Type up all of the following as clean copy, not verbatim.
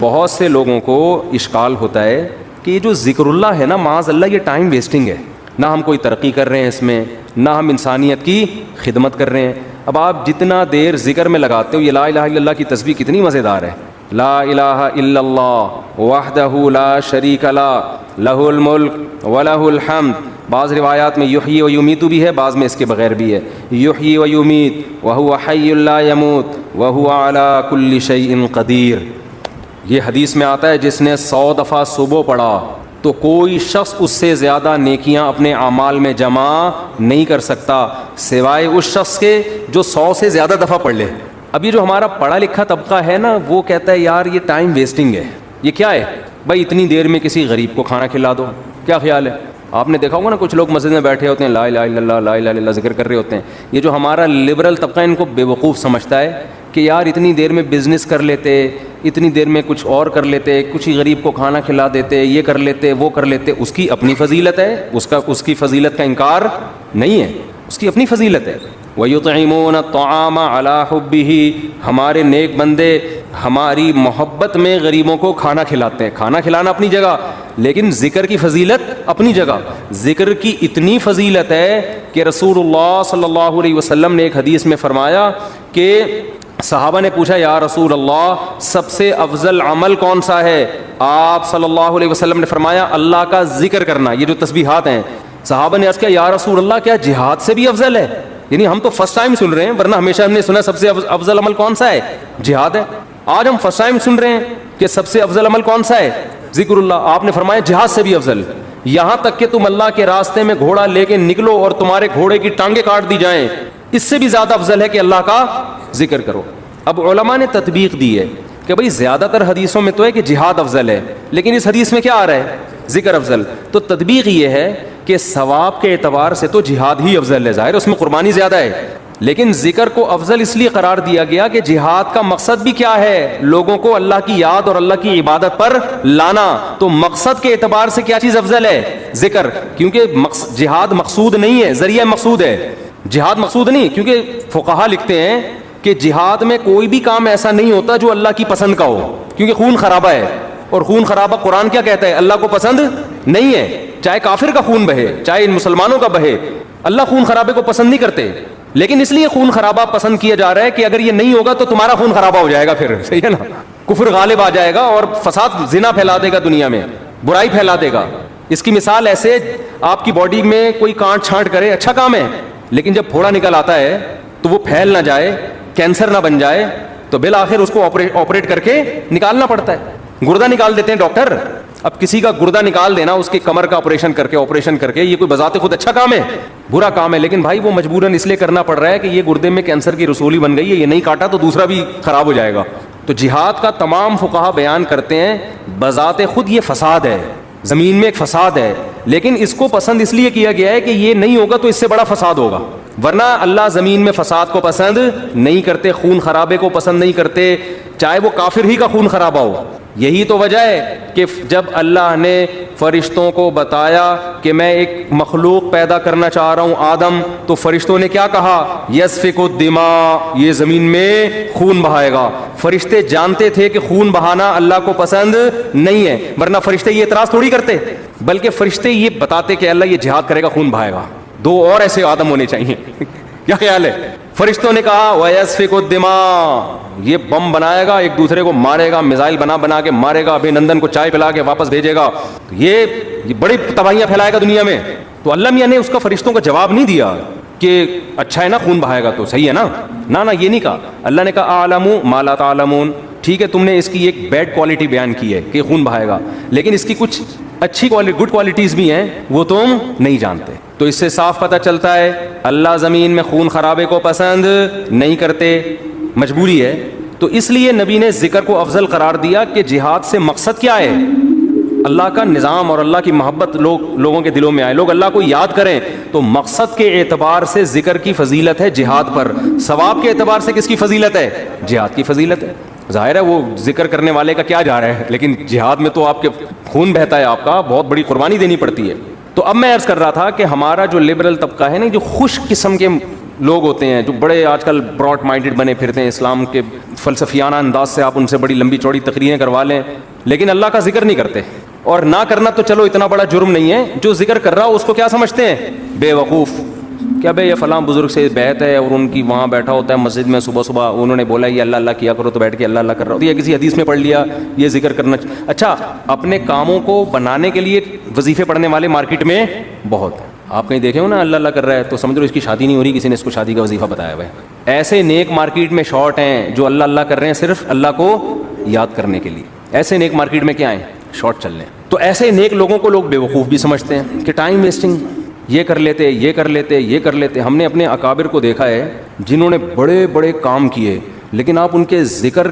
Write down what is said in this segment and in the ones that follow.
بہت سے لوگوں کو اشکال ہوتا ہے کہ یہ جو ذکر اللہ ہے نا، معاذ اللہ یہ ٹائم ویسٹنگ ہے، نہ ہم کوئی ترقی کر رہے ہیں اس میں، نہ ہم انسانیت کی خدمت کر رہے ہیں۔ اب آپ جتنا دیر ذکر میں لگاتے ہو، یہ لا الہ الا اللہ کی تسبیح کتنی مزیدار ہے، لا الہ الا اللہ وحدہ لا شریک لہ لہ الملک ولہ الحمد۔ بعض روایات میں یحیی و یمیت بھی ہے، بعض میں اس کے بغیر بھی ہے، یحیی و یمیت وہو حی لا یموت وہو علی کل شیء قدیر۔ یہ حدیث میں آتا ہے جس نے 100 دفعہ صبح پڑھا تو کوئی شخص اس سے زیادہ نیکیاں اپنے اعمال میں جمع نہیں کر سکتا سوائے اس شخص کے جو 100 سے زیادہ دفعہ پڑھ لے۔ اب یہ جو ہمارا پڑھا لکھا طبقہ ہے نا، وہ کہتا ہے یار یہ ٹائم ویسٹنگ ہے۔ یہ کیا ہے بھائی، اتنی دیر میں کسی غریب کو کھانا کھلا دو، کیا خیال ہے؟ آپ نے دیکھا ہوگا نا، کچھ لوگ مسجد میں بیٹھے ہوتے ہیں، لا الہ الا اللہ لا الہ الا اللہ ذکر کر رہے ہوتے ہیں۔ یہ جو ہمارا لبرل طبقہ ان کو بے وقوف سمجھتا ہے کہ یار اتنی دیر میں بزنس کر لیتے، اتنی دیر میں کچھ اور کر لیتے، کچھ ہی غریب کو کھانا کھلا دیتے، یہ کر لیتے وہ کر لیتے۔ اس کی اپنی فضیلت ہے، اس کی فضیلت کا انکار نہیں ہے، اس کی اپنی فضیلت ہے۔ وَيُطْعِمُونَ الطَّعَامَ عَلَىٰ حُبِّهِ، ہمارے نیک بندے ہماری محبت میں غریبوں کو کھانا کھلاتے ہیں۔ کھانا کھلانا اپنی جگہ، لیکن ذکر کی فضیلت اپنی جگہ۔ ذکر کی اتنی فضیلت ہے کہ رسول اللہ صلی اللہ علیہ وسلم نے ایک حدیث میں فرمایا کہ صحابہ نے پوچھا یا رسول اللہ سب سے افضل عمل کون سا ہے؟ آپ صلی اللہ علیہ وسلم نے فرمایا اللہ کا ذکر کرنا۔ یہ جو تسبیحات ہیں، صحابہ نے عرض کیا یا رسول اللہ کیا جہاد سے بھی افضل ہے؟ یعنی ہم تو فرسٹ ٹائم سن رہے ہیں، ورنہ ہمیشہ ہم نے سنا سب سے افضل عمل کون سا ہے؟ جہاد ہے۔ آج ہم فرسٹ ٹائم سن رہے ہیں کہ سب سے افضل عمل کون سا ہے؟ ذکر اللہ۔ آپ نے فرمایا جہاد سے بھی افضل، یہاں تک کہ تم اللہ کے راستے میں گھوڑا لے کے نکلو اور تمہارے گھوڑے کی ٹانگیں کاٹ دی جائیں، اس سے بھی زیادہ افضل ہے کہ اللہ کا ذکر کرو۔ اب علماء نے تطبیق دی ہے کہ بھئی زیادہ تر حدیثوں میں تو ہے کہ جہاد افضل ہے، لیکن اس حدیث میں کیا آ رہا ہے؟ ذکر افضل۔ تو تطبیق یہ ہے کہ ثواب کے اعتبار سے تو جہاد ہی افضل ہے، ظاہر اس میں قربانی زیادہ ہے، لیکن ذکر کو افضل اس لیے قرار دیا گیا کہ جہاد کا مقصد بھی کیا ہے؟ لوگوں کو اللہ کی یاد اور اللہ کی عبادت پر لانا۔ تو مقصد کے اعتبار سے کیا چیز افضل ہے؟ ذکر، کیونکہ جہاد مقصود نہیں ہے، ذریعہ مقصود ہے۔ جہاد مقصود نہیں، کیونکہ فقہا لکھتے ہیں کہ جہاد میں کوئی بھی کام ایسا نہیں ہوتا جو اللہ کی پسند کا ہو، کیونکہ خون خرابہ ہے، اور خون خرابہ قرآن کیا کہتا ہے؟ اللہ کو پسند نہیں ہے۔ چاہے کافر کا خون بہے، چاہے ان مسلمانوں کا بہے، اللہ خون خرابے کو پسند نہیں کرتے، لیکن اس لیے خون خرابہ پسند کیا جا رہا ہے کہ اگر یہ نہیں ہوگا تو تمہارا خون خرابہ ہو جائے گا، پھر صحیح ہے نا، کفر غالب آ جائے گا اور فساد زنا پھیلا دے گا، دنیا میں برائی پھیلا دے گا۔ اس کی مثال ایسے، آپ کی باڈی میں کوئی کانٹ چھانٹ کرے اچھا کام ہے، لیکن جب پھوڑا نکل آتا ہے تو وہ پھیل نہ جائے، کینسر نہ بن جائے، تو بالآخر اس کو آپریٹ کر کے نکالنا پڑتا ہے۔ گردہ نکال دیتے ہیں ڈاکٹر، اب کسی کا گردہ نکال دینا، اس کی کمر کا آپریشن کر کے، یہ کوئی بذات خود اچھا کام ہے؟ برا کام ہے، لیکن بھائی وہ مجبوراً اس لیے کرنا پڑ رہا ہے کہ یہ گردے میں کینسر کی رسولی بن گئی ہے، یہ نہیں کاٹا تو دوسرا بھی خراب ہو جائے گا۔ تو جہاد کا تمام فقہا بیان کرتے ہیں بذات خود یہ فساد ہے، زمین میں ایک فساد ہے، لیکن اس کو پسند اس لیے کیا گیا ہے کہ یہ نہیں ہوگا تو اس سے بڑا فساد ہوگا، ورنہ اللہ زمین میں فساد کو پسند نہیں کرتے، خون خرابے کو پسند نہیں کرتے، چاہے وہ کافر ہی کا خون خرابہ ہو۔ یہی تو وجہ ہے کہ جب اللہ نے فرشتوں کو بتایا کہ میں ایک مخلوق پیدا کرنا چاہ رہا ہوں آدم، تو فرشتوں نے کیا کہا؟ یسفک الدماء، یہ زمین میں خون بہائے گا۔ فرشتے جانتے تھے کہ خون بہانا اللہ کو پسند نہیں ہے، ورنہ فرشتے یہ اعتراض تھوڑی کرتے، بلکہ فرشتے یہ بتاتے کہ اللہ یہ جہاد کرے گا، خون بہائے گا، دو اور ایسے آدم ہونے چاہیے۔ کیا خیال ہے؟ فرشتوں نے کہا وَيَسْفِكُ الدِّمَاء، یہ بم بنائے گا، ایک دوسرے کو مارے گا، میزائل بنا کے مارے گا، ابھی نندن کو چائے پلا کے واپس بھیجے گا، یہ بڑی تباہیاں پھیلائے گا دنیا میں۔ تو اللہ میاں نے اس کا فرشتوں کا جواب نہیں دیا کہ اچھا ہے نا خون بہائے گا تو صحیح ہے نا، نہ یہ نہیں کہا۔ اللہ نے کہا اعلم ما لا تعلمون، ٹھیک ہے تم نے اس کی ایک بیڈ کوالٹی بیان کی ہے کہ خون بہائے گا، لیکن اس کی کچھ اچھی گڈ کوالٹیز بھی ہیں وہ تم نہیں جانتے۔ تو اس سے صاف پتہ چلتا ہے اللہ زمین میں خون خرابے کو پسند نہیں کرتے، مجبوری ہے۔ تو اس لیے نبی نے ذکر کو افضل قرار دیا کہ جہاد سے مقصد کیا ہے؟ اللہ کا نظام اور اللہ کی محبت لوگوں کے دلوں میں آئے، لوگ اللہ کو یاد کریں، تو مقصد کے اعتبار سے ذکر کی فضیلت ہے جہاد پر، ثواب کے اعتبار سے کس کی فضیلت ہے؟ جہاد کی فضیلت ہے۔ ظاہر ہے وہ ذکر کرنے والے کا کیا جا رہا ہے، لیکن جہاد میں تو آپ کے خون بہتا ہے، آپ کا بہت بڑی قربانی دینی پڑتی ہے۔ تو اب میں عرض کر رہا تھا کہ ہمارا جو لبرل طبقہ ہے نا، جو خوش قسم کے لوگ ہوتے ہیں جو بڑے آج کل براڈ مائنڈڈ بنے پھرتے ہیں, اسلام کے فلسفیانہ انداز سے آپ ان سے بڑی لمبی چوڑی تقریریں کروا لیں, لیکن اللہ کا ذکر نہیں کرتے. اور نہ کرنا تو چلو اتنا بڑا جرم نہیں ہے, جو ذکر کر رہا ہو اس کو کیا سمجھتے ہیں؟ بے وقوف. کیا بھائی یہ فلاں بزرگ سے بیعت ہے اور ان کی وہاں بیٹھا ہوتا ہے مسجد میں, صبح صبح انہوں نے بولا یہ اللہ اللہ کیا کرو تو بیٹھ کے اللہ اللہ کر رہا ہو, یا کسی حدیث میں پڑھ لیا یہ ذکر کرنا. اچھا, اپنے کاموں کو بنانے کے لیے وظیفے پڑھنے والے مارکیٹ میں بہت ہیں. آپ کہیں دیکھے ہو نا اللہ اللہ کر رہا ہے تو سمجھ لو اس کی شادی نہیں ہو رہی, کسی نے اس کو شادی کا وظیفہ بتایا ہوا ہے. ایسے نیک مارکیٹ میں شارٹ ہیں جو اللہ اللہ کر رہے ہیں صرف اللہ کو یاد کرنے کے لیے. ایسے نیک مارکیٹ میں کیا ہیں؟ شارٹ چل رہے ہیں. تو ایسے نیک لوگوں کو لوگ بیوقوف بھی سمجھتے ہیں کہ ٹائم ویسٹنگ, یہ کر لیتے یہ کر لیتے یہ کر لیتے. ہم نے اپنے اکابر کو دیکھا ہے جنہوں نے بڑے بڑے کام کیے, لیکن آپ ان کے ذکر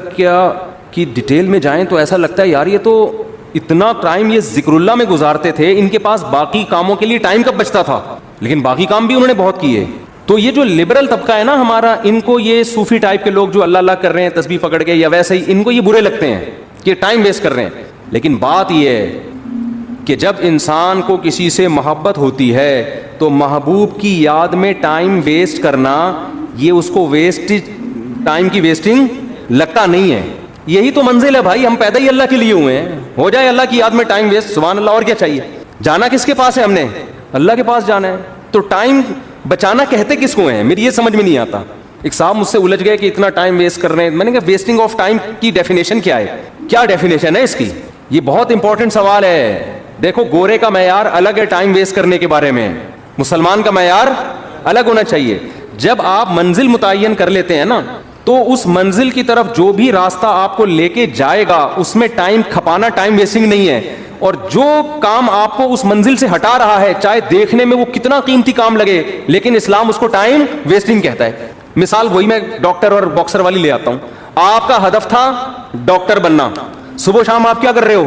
کی ڈیٹیل میں جائیں تو ایسا لگتا ہے یار یہ تو اتنا ٹائم یہ ذکر اللہ میں گزارتے تھے, ان کے پاس باقی کاموں کے لیے ٹائم کب بچتا تھا, لیکن باقی کام بھی انہوں نے بہت کیے. تو یہ جو لبرل طبقہ ہے نا ہمارا, ان کو یہ صوفی ٹائپ کے لوگ جو اللہ اللہ کر رہے ہیں تسبیح پکڑ کے یا ویسے ہی, ان کو یہ برے لگتے ہیں کہ ٹائم ویسٹ کر رہے ہیں. لیکن بات یہ ہے کہ جب انسان کو کسی سے محبت ہوتی ہے تو محبوب کی یاد میں ٹائم ویسٹ کرنا یہ اس کو ویسٹ ٹائم کی ویسٹنگ لگتا نہیں ہے. یہی تو منزل ہے بھائی, ہم پیدا ہی اللہ کے لیے ہوئے ہیں, ہو جائے اللہ کی یاد میں ٹائم ویسٹ, سبحان اللہ, اور کیا چاہیے. جانا کس کے پاس ہے ہم نے؟ اللہ کے پاس جانا ہے. تو ٹائم بچانا کہتے کس کو ہیں؟ میری یہ سمجھ میں نہیں آتا. ایک صاحب مجھ سے الجھ گئے کہ اتنا ٹائم ویسٹ کر رہے ہیں. میں نے کہا ویسٹنگ آف ٹائم کی ڈیفینیشن کیا ہے؟ کیا ڈیفینیشن ہے اس کی؟ یہ بہت امپورٹنٹ سوال ہے. دیکھو گورے کا معیار الگ ہے ٹائم ویسٹ کرنے کے بارے میں, مسلمان کا معیار الگ ہونا چاہیے. جب آپ منزل متعین کر لیتے ہیں نا تو اس منزل کی طرف جو بھی راستہ آپ کو لے کے جائے گا اس میں ٹائم کھپانا ٹائم ویسٹنگ نہیں ہے. اور جو کام آپ کو اس منزل سے ہٹا رہا ہے چاہے دیکھنے میں وہ کتنا قیمتی کام لگے, لیکن اسلام اس کو ٹائم ویسٹنگ کہتا ہے. مثال وہی میں ڈاکٹر اور باکسر والی لے آتا ہوں. آپ کا ہدف تھا ڈاکٹر بننا, صبح شام آپ کیا کر رہے ہو؟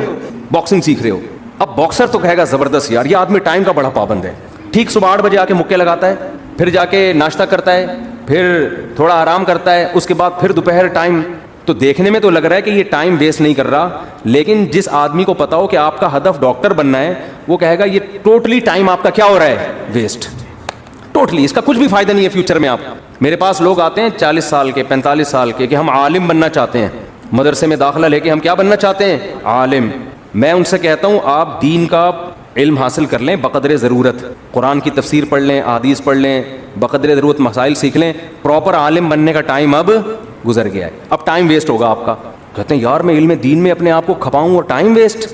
باکسنگ سیکھ رہے ہو. اب باکسر تو کہے گا زبردست یار یہ آدمی ٹائم کا بڑا پابند ہے, ٹھیک صبح 8 بجے آ کے مکے لگاتا ہے, پھر جا کے ناشتہ کرتا ہے, پھر تھوڑا آرام کرتا ہے, اس کے بعد پھر دوپہر ٹائم. تو دیکھنے میں تو لگ رہا ہے کہ یہ ٹائم ویسٹ نہیں کر رہا, لیکن جس آدمی کو پتا ہو کہ آپ کا ہدف ڈاکٹر بننا ہے وہ کہے گا یہ ٹوٹلی ٹائم آپ کا کیا ہو رہا ہے؟ ویسٹ. ٹوٹلی, اس کا کچھ بھی فائدہ نہیں ہے فیوچر میں. آپ میرے پاس لوگ آتے ہیں 40 سال کے 45 سال کے کہ ہم عالم بننا چاہتے ہیں, مدرسے میں داخلہ لے کے ہم کیا بننا چاہتے ہیں؟ عالم. میں ان سے کہتا ہوں آپ دین کا علم حاصل کر لیں بقدر ضرورت, قرآن کی تفسیر پڑھ لیں, احادیث پڑھ لیں, بقدر ضرورت مسائل سیکھ لیں. پراپر عالم بننے کا ٹائم اب گزر گیا ہے, اب ٹائم ویسٹ ہوگا آپ کا. کہتے ہیں یار میں علم دین میں اپنے آپ کو کھپاؤں اور ٹائم ویسٹ.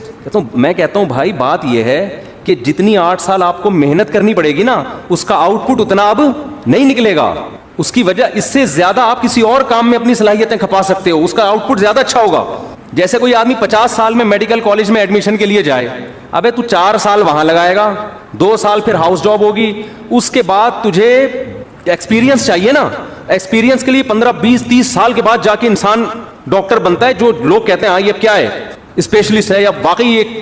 میں کہتا ہوں بھائی بات یہ ہے کہ جتنی 8 سال آپ کو محنت کرنی پڑے گی نا اس کا آؤٹ پٹ اتنا اب نہیں نکلے گا. اس کی وجہ اس سے زیادہ آپ کسی اور کام میں اپنی صلاحیتیں کھپا سکتے ہو, اس کا آؤٹ پٹ زیادہ اچھا ہوگا. جیسے کوئی آدمی 50 سال میں میڈیکل کالج میں ایڈمیشن کے لیے جائے, ابے تو 4 سال وہاں لگائے گا, 2 سال پھر ہاؤس جاب ہوگی, اس کے بعد تجھے ایکسپیرینس چاہیے نا. ایکسپیرینس کے لیے 15 20 30 سال کے بعد جا کے انسان ڈاکٹر بنتا ہے, جو لوگ کہتے ہیں ہاں یہ کیا ہے اسپیشلسٹ ہے یا واقعی ایک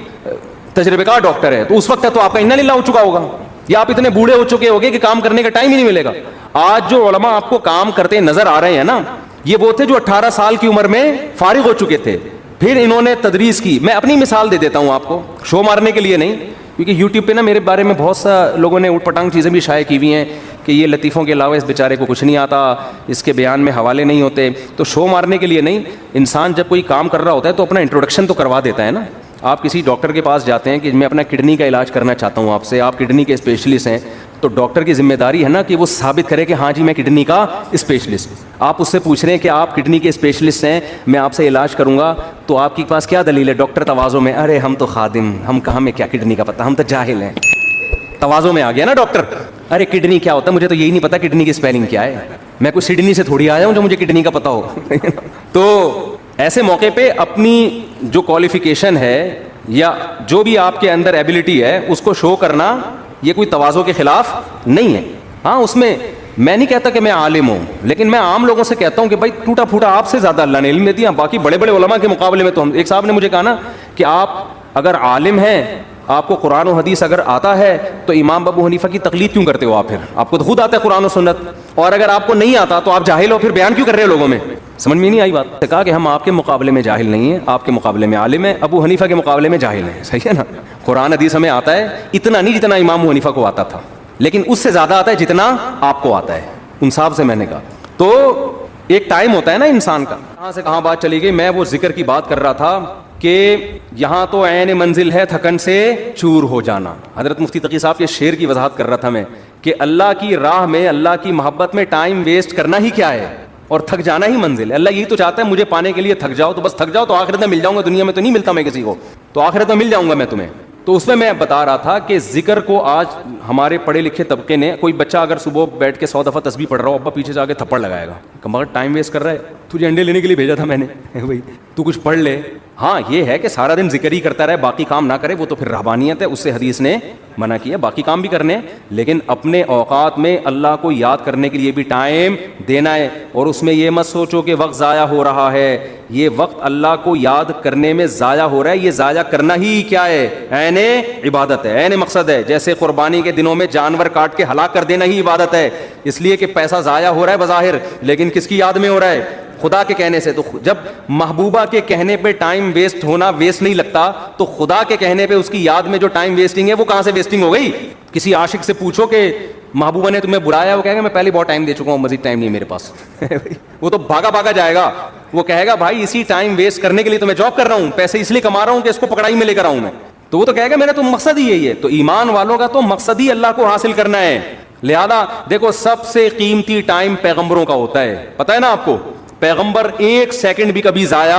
تجربے کار ڈاکٹر ہے. تو اس وقت تو آپ کا انا للہ ہو چکا ہوگا, یا آپ اتنے بوڑھے ہو چکے ہوگے کہ کام کرنے کا ٹائم ہی نہیں ملے گا. آج جو علماء آپ کو کام کرتے نظر آ رہے ہیں نا یہ وہ تھے جو 18 سال کی عمر میں فارغ ہو چکے تھے, پھر انہوں نے تدریس کی. میں اپنی مثال دے دیتا ہوں آپ کو, شو مارنے کے لیے نہیں, کیونکہ یوٹیوب پہ نا میرے بارے میں بہت سا لوگوں نے اوٹ پٹانگ چیزیں بھی شائع کی ہوئی ہیں کہ یہ لطیفوں کے علاوہ اس بیچارے کو کچھ نہیں آتا, اس کے بیان میں حوالے نہیں ہوتے. تو شو مارنے کے لیے نہیں, انسان جب کوئی کام کر رہا ہوتا ہے تو اپنا انٹروڈکشن تو کروا دیتا ہے نا. آپ کسی ڈاکٹر کے پاس جاتے ہیں کہ میں اپنا کڈنی کا علاج کرنا چاہتا ہوں آپ سے, آپ کڈنی کے اسپیشلسٹ ہیں, تو ڈاکٹر کی ذمہ داری ہے نا کہ وہ ثابت کرے کہ ہاں جی میں کڈنی کا اسپیشلسٹ. آپ اس سے پوچھ رہے ہیں کہ آپ کڈنی کے اسپیشلسٹ ہیں, میں آپ سے علاج کروں گا, تو آپ کے پاس کیا دلیل ہے؟ ڈاکٹر تواضع میں, ارے ہم تو خادم, ہم کہاں میں کیا کڈنی کا پتہ, ہم تو جاہل ہیں. تواضع میں آ گیا نا ڈاکٹر, ارے کڈنی کیا ہوتا ہے مجھے تو یہی نہیں پتا, کڈنی کی اسپیلنگ کیا ہے, میں کوئی سڈنی سے تھوڑی آیا ہوں جو مجھے کڈنی کا پتہ ہو. تو ایسے موقع پہ اپنی جو کوالیفیکیشن ہے یا جو بھی آپ کے اندر ایبلٹی ہے اس کو شو کرنا یہ کوئی تواضع کے خلاف نہیں ہے. ہاں اس میں میں نہیں کہتا کہ میں عالم ہوں, لیکن میں عام لوگوں سے کہتا ہوں کہ بھائی ٹوٹا پھوٹا آپ سے زیادہ اللہ نے علم دیا, باقی بڑے بڑے علماء کے مقابلے میں تو ہم. ایک صاحب نے مجھے کہا نا کہ آپ اگر عالم ہیں, آپ کو قرآن و حدیث اگر آتا ہے تو امام ابو حنیفہ کی تقلید کیوں کرتے ہو آپ؟ پھر آپ کو تو خود آتا ہے قرآن و سنت, اور اگر آپ کو نہیں آتا تو آپ جاہل ہو, پھر بیان کیوں کر رہے ہو لوگوں میں؟ سمجھ میں نہیں آئی بات. کہا کہ ہم آپ کے مقابلے میں جاہل نہیں ہیں, آپ کے مقابلے میں عالم ہیں, ابو حنیفہ کے مقابلے میں جاہل ہیں. صحیح ہے نا, قرآن حدیث ہمیں آتا ہے اتنا نہیں جتنا امام ابو حنیفہ کو آتا تھا, لیکن اس سے زیادہ آتا ہے جتنا آپ کو آتا ہے, ان صاحب سے میں نے کہا تو ایک ٹائم ہوتا ہے نا انسان کا. کہاں سے کہاں بات چلی گئی, میں وہ ذکر کی بات کر رہا تھا کہ یہاں تو عین منزل ہے تھکن سے چور ہو جانا. حضرت مفتی تقی صاحب کے شعر کی وضاحت کر رہا تھا میں کہ اللہ کی راہ میں, اللہ کی محبت میں ٹائم ویسٹ کرنا ہی کیا ہے, اور تھک جانا ہی منزل ہے. اللہ یہی تو چاہتا ہے مجھے پانے کے لیے تھک جاؤ, تو بس تھک جاؤ تو آخرت میں مل جاؤں گا, دنیا میں تو نہیں ملتا میں کسی کو, تو آخرت میں مل جاؤں گا میں تمہیں. تو اس میں بتا رہا تھا کہ ذکر کو آج ہمارے پڑھے لکھے طبقے نے, کوئی بچہ اگر صبح بیٹھ کے 100 دفعہ تسبیح پڑھ رہا ہو, ابا پیچھے جا کے تھپڑ لگائے گا, مگر ٹائم ویسٹ کر رہا ہے, تجھے انڈے لینے کے لیے بھیجا تھا میں نے بھائی, تو کچھ پڑھ لے. ہاں یہ ہے کہ سارا دن ذکر ہی کرتا رہے, باقی کام نہ کرے, وہ تو پھر رہبانیت ہے, اس سے حدیث نے منع کیا. باقی کام بھی کرنے, لیکن اپنے اوقات میں اللہ کو یاد کرنے کے لیے بھی ٹائم دینا ہے. اور اس میں یہ مت سوچو کہ وقت ضائع ہو رہا ہے, یہ وقت اللہ کو یاد کرنے میں ضائع ہو رہا ہے. یہ ضائع کرنا ہی کیا ہے, عین عبادت ہے, عین مقصد ہے. جیسے قربانی کے دنوں میں جانور کاٹ کے ہلاک کر دینا ہی عبادت ہے, اس لیے کہ پیسہ ضائع ہو رہا ہے بظاہر, لیکن کس کی یاد میں ہو رہا ہے, خدا کے کہنے سے. تو جب محبوبہ کے کہنے پہ ٹائم ویسٹ ہونا ویسٹ نہیں لگتا, تو خدا کے کہنے پہ اس کی یاد میں جو ٹائم ویسٹنگ ہے وہ کہاں سے ویسٹنگ ہو گئی. کسی عاشق سے پوچھو کہ محبوبہ نے تمہیں بلایا, وہ کہے گا میں پہلے بہت ٹائم دے چکا ہوں, مزید ٹائم نہیں میرے پاس. وہ تو بھاگا بھاگا جائے گا, وہ کہے گا بھائی اسی ٹائم ویسٹ کرنے کے لیے تو میں جاب کر رہا ہوں, پیسے اس لیے کما رہا ہوں کہ اس کو پکڑائی میں لے کر آؤں میں. تو وہ تو کہے گا میرا تو مقصد ہی یہی ہے. تو ایمان والوں کا تو مقصد ہی اللہ کو حاصل کرنا ہے. لہذا دیکھو سب سے قیمتی ٹائم پیغمبروں کا ہوتا ہے, پتہ ہے نا آپ کو, پیغمبر ایک سیکنڈ بھی کبھی ضائع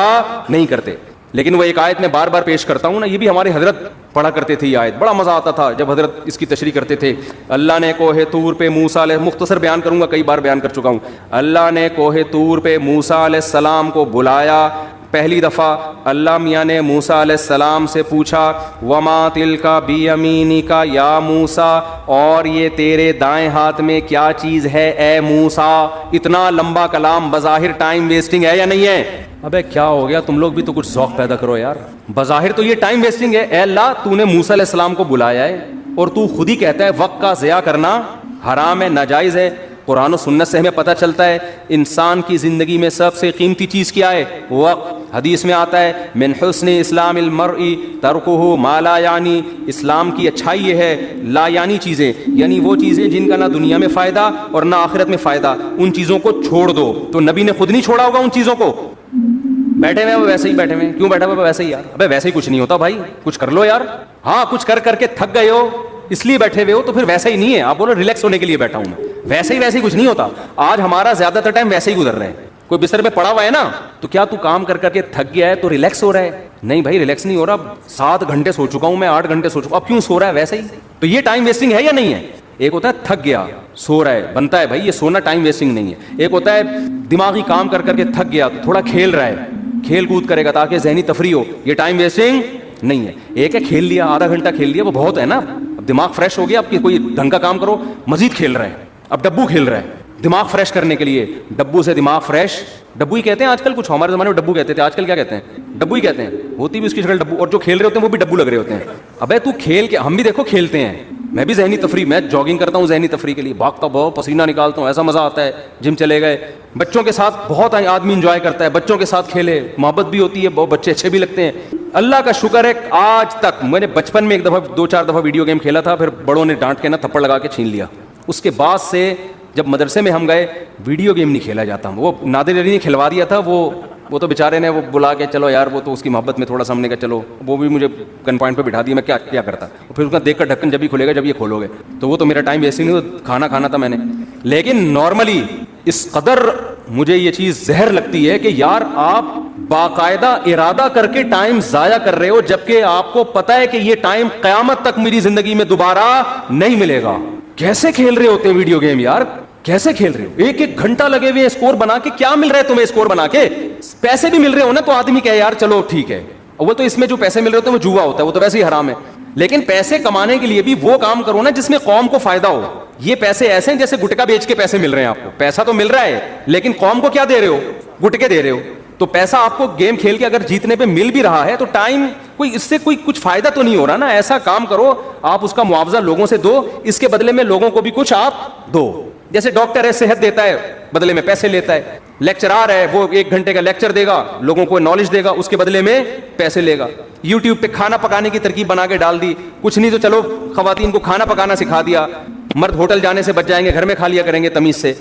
نہیں کرتے. لیکن وہ ایک آیت میں بار بار پیش کرتا ہوں نا, یہ بھی ہمارے حضرت پڑھا کرتے تھے, یہ آیت بڑا مزہ آتا تھا جب حضرت اس کی تشریح کرتے تھے. اللہ نے کوہ طور پہ موسیٰ علیہ, مختصر بیان کروں گا, کئی بار بیان کر چکا ہوں. اللہ نے کوہ طور پہ موسیٰ علیہ السلام کو بلایا. پہلی دفعہ اللہ میاں نے موسیٰ علیہ السلام سے پوچھا وما تلک بیمینک یا موسیٰ, اور یہ تیرے دائیں ہاتھ میں کیا چیز ہے اے موسیٰ. اتنا لمبا کلام بظاہر ٹائم ویسٹنگ ہے یا نہیں ہے؟ ابے کیا ہو گیا, تم لوگ بھی تو کچھ ذوق پیدا کرو یار. بظاہر تو یہ ٹائم ویسٹنگ ہے. اے اللہ تو نے موسیٰ علیہ السلام کو بلایا ہے, اور تو خود ہی کہتا ہے وقت کا ضیاع کرنا حرام ہے, ناجائز ہے. قرآن و سنت سے ہمیں پتہ چلتا ہے انسان کی زندگی میں سب سے قیمتی چیز کیا ہے, وقت. حدیث میں آتا ہے من حسن اسلام المرء ترکہ ما لا یعنی, اسلام کی اچھائی یہ ہے لا یعنی چیزیں, یعنی وہ چیزیں جن کا نہ دنیا میں فائدہ اور نہ آخرت میں فائدہ, ان چیزوں کو چھوڑ دو. تو نبی نے خود نہیں چھوڑا ہوگا ان چیزوں کو, بیٹھے ہوئے وہ ویسے ہی بیٹھے ہوئے, کیوں بیٹھے ہوئے ویسے ہی یار, ابے ویسے ہی کچھ نہیں ہوتا بھائی, کچھ کر لو یار. ہاں کچھ کر کر کے تھک گئے ہو اس لیے بیٹھے ہوئے ہو, تو پھر ویسا ہی نہیں ہے. آپ بولو ریلیکس ہونے کے لیے بیٹھا ہوں میں, ویسے ہی کچھ نہیں ہوتا. آج ہمارا زیادہ تر ٹائم ویسے ہی گزر رہے ہیں. کوئی بستر پہ پڑا ہوا ہے نا, تو کیا تو کام کر کر کے تھک گیا ہے تو ریلیکس ہو رہا ہے؟ نہیں بھائی ریلیکس نہیں ہو رہا. 7 گھنٹے سو چکا ہوں میں, 8 گھنٹے سو چکا ہوں, اب کیوں سو رہا ہے ویسے ہی. تو یہ ٹائم ویسٹنگ ہے یا نہیں ہے؟ ایک ہوتا ہے تھک گیا سو رہا ہے, بنتا ہے بھائی یہ سونا ٹائم ویسٹنگ نہیں ہے. ایک ہوتا ہے دماغی کام کر کر کے تھک گیا تو تھوڑا کھیل رہا ہے, کھیل کود کرے گا تاکہ ذہنی تفریح ہو, یہ ٹائم ویسٹنگ نہیں ہے. ایک ہے کھیل لیا, آدھا گھنٹہ کھیل لیا, وہ بہت ہے نا, اب دماغ فریش ہو گیا, اب کوئی ڈھنگ کا کام کرو, مزید کھیل رہے ہیں, اب ڈبو کھیل رہے ہیں دماغ فریش کرنے کے لیے. ڈبو سے دماغ فریش, ڈبو ہی کہتے ہیں آج کل, کچھ ہمارے زمانے میں ڈبو کہتے تھے, آج کل کیا کہتے ہیں, ڈبو ہی کہتے ہیں. ہوتی بھی اس کی شکل ڈبو, اور جو کھیل رہے ہوتے ہیں وہ بھی ڈبو لگ رہے ہوتے ہیں. ابے تو کھیل کے, ہم بھی دیکھو کھیلتے ہیں, میں بھی ذہنی تفریح, میں جاگنگ کرتا ہوں ذہنی تفریح کے لیے, بھاگتا بہت, پسینہ نکالتا ہوں, ایسا مزہ آتا ہے. جم چلے گئے, بچوں کے ساتھ بہت آدمی انجوائے کرتا ہے, بچوں کے ساتھ کھیلے, محبت بھی ہوتی ہے, بہت بچے اچھے بھی لگتے ہیں. اللہ کا شکر ہے آج تک, میں نے بچپن میں 2-4 دفعہ ویڈیو گیم کھیلا تھا, پھر بڑوں نے ڈانٹ کے نا تھپڑ لگا کے چھین لیا. اس کے بعد سے جب مدرسے میں ہم گئے, ویڈیو گیم نہیں کھیلا جاتا. وہ نادر علی نے کھلوا دیا تھا, وہ تو بیچارے نے وہ بلا کے چلو یار, وہ تو اس کی محبت میں تھوڑا سا ہم نے کہا چلو, وہ بھی مجھے گن پوائنٹ پہ بٹھا دیا, میں کیا کرتا. پھر اس کا دیکھ کر ڈھکن جب بھی کھلے گا جب یہ کھولو گے, تو وہ تو میرا ٹائم ویسے نہیں, کھانا تھا میں نے. لیکن نارملی اس قدر مجھے یہ چیز زہر لگتی ہے کہ یار آپ باقاعدہ ارادہ کر کے ٹائم ضائع کر رہے ہو, جبکہ آپ کو پتا ہے کہ یہ ٹائم قیامت تک میری زندگی میں دوبارہ نہیں ملے گا. کیسے کھیل رہے ہوتے ہیں ویڈیو گیم یار, کیسے کھیل رہے ہو؟ 1 گھنٹہ لگے ہوئے اسکور بنا کے, کیا مل رہا ہے تمہیں اسکور بنا کے؟ پیسے بھی مل رہے ہو نا, تو آدمی کہے یار چلو ٹھیک ہے. وہ تو اس میں جو پیسے مل رہے ہوتے ہیں وہ جوا ہوتا ہے, وہ تو ویسے ہی حرام ہے. لیکن پیسے کمانے کے لیے بھی وہ کام کرو نا جس میں قوم کو فائدہ ہو. یہ پیسے ایسے ہیں جیسے گٹکا بیچ کے پیسے مل رہے ہیں آپ کو. پیسہ تو مل رہا ہے لیکن قوم کو کیا دے رہے ہو؟ گٹکے دے رہے ہو. تو پیسہ آپ کو گیم کھیل کے اگر جیتنے پہ مل بھی رہا ہے تو ٹائم اس سے کچھ فائدہ تو نہیں ہو رہا نا. ایسا کام کرو آپ, اس کا معاوضہ لوگوں سے دو, اس کے بدلے میں لوگوں کو بھی کچھ آپ دو. جیسے ڈاکٹر ہے صحت دیتا ہے, بدلے میں پیسے لیتا ہے. لیکچرار ہے, وہ 1 گھنٹے کا لیکچر دے گا, لوگوں کو نالج دے گا, اس کے بدلے میں پیسے لے گا. یوٹیوب پہ کھانا پکانے کی ترکیب بنا کے ڈال دی, کچھ نہیں تو چلو خواتین کو کھانا پکانا سکھا دیا, مرد ہوٹل جانے سے بچ جائیں گے, گھر میں کھا لیا کریں گے تمیز سے.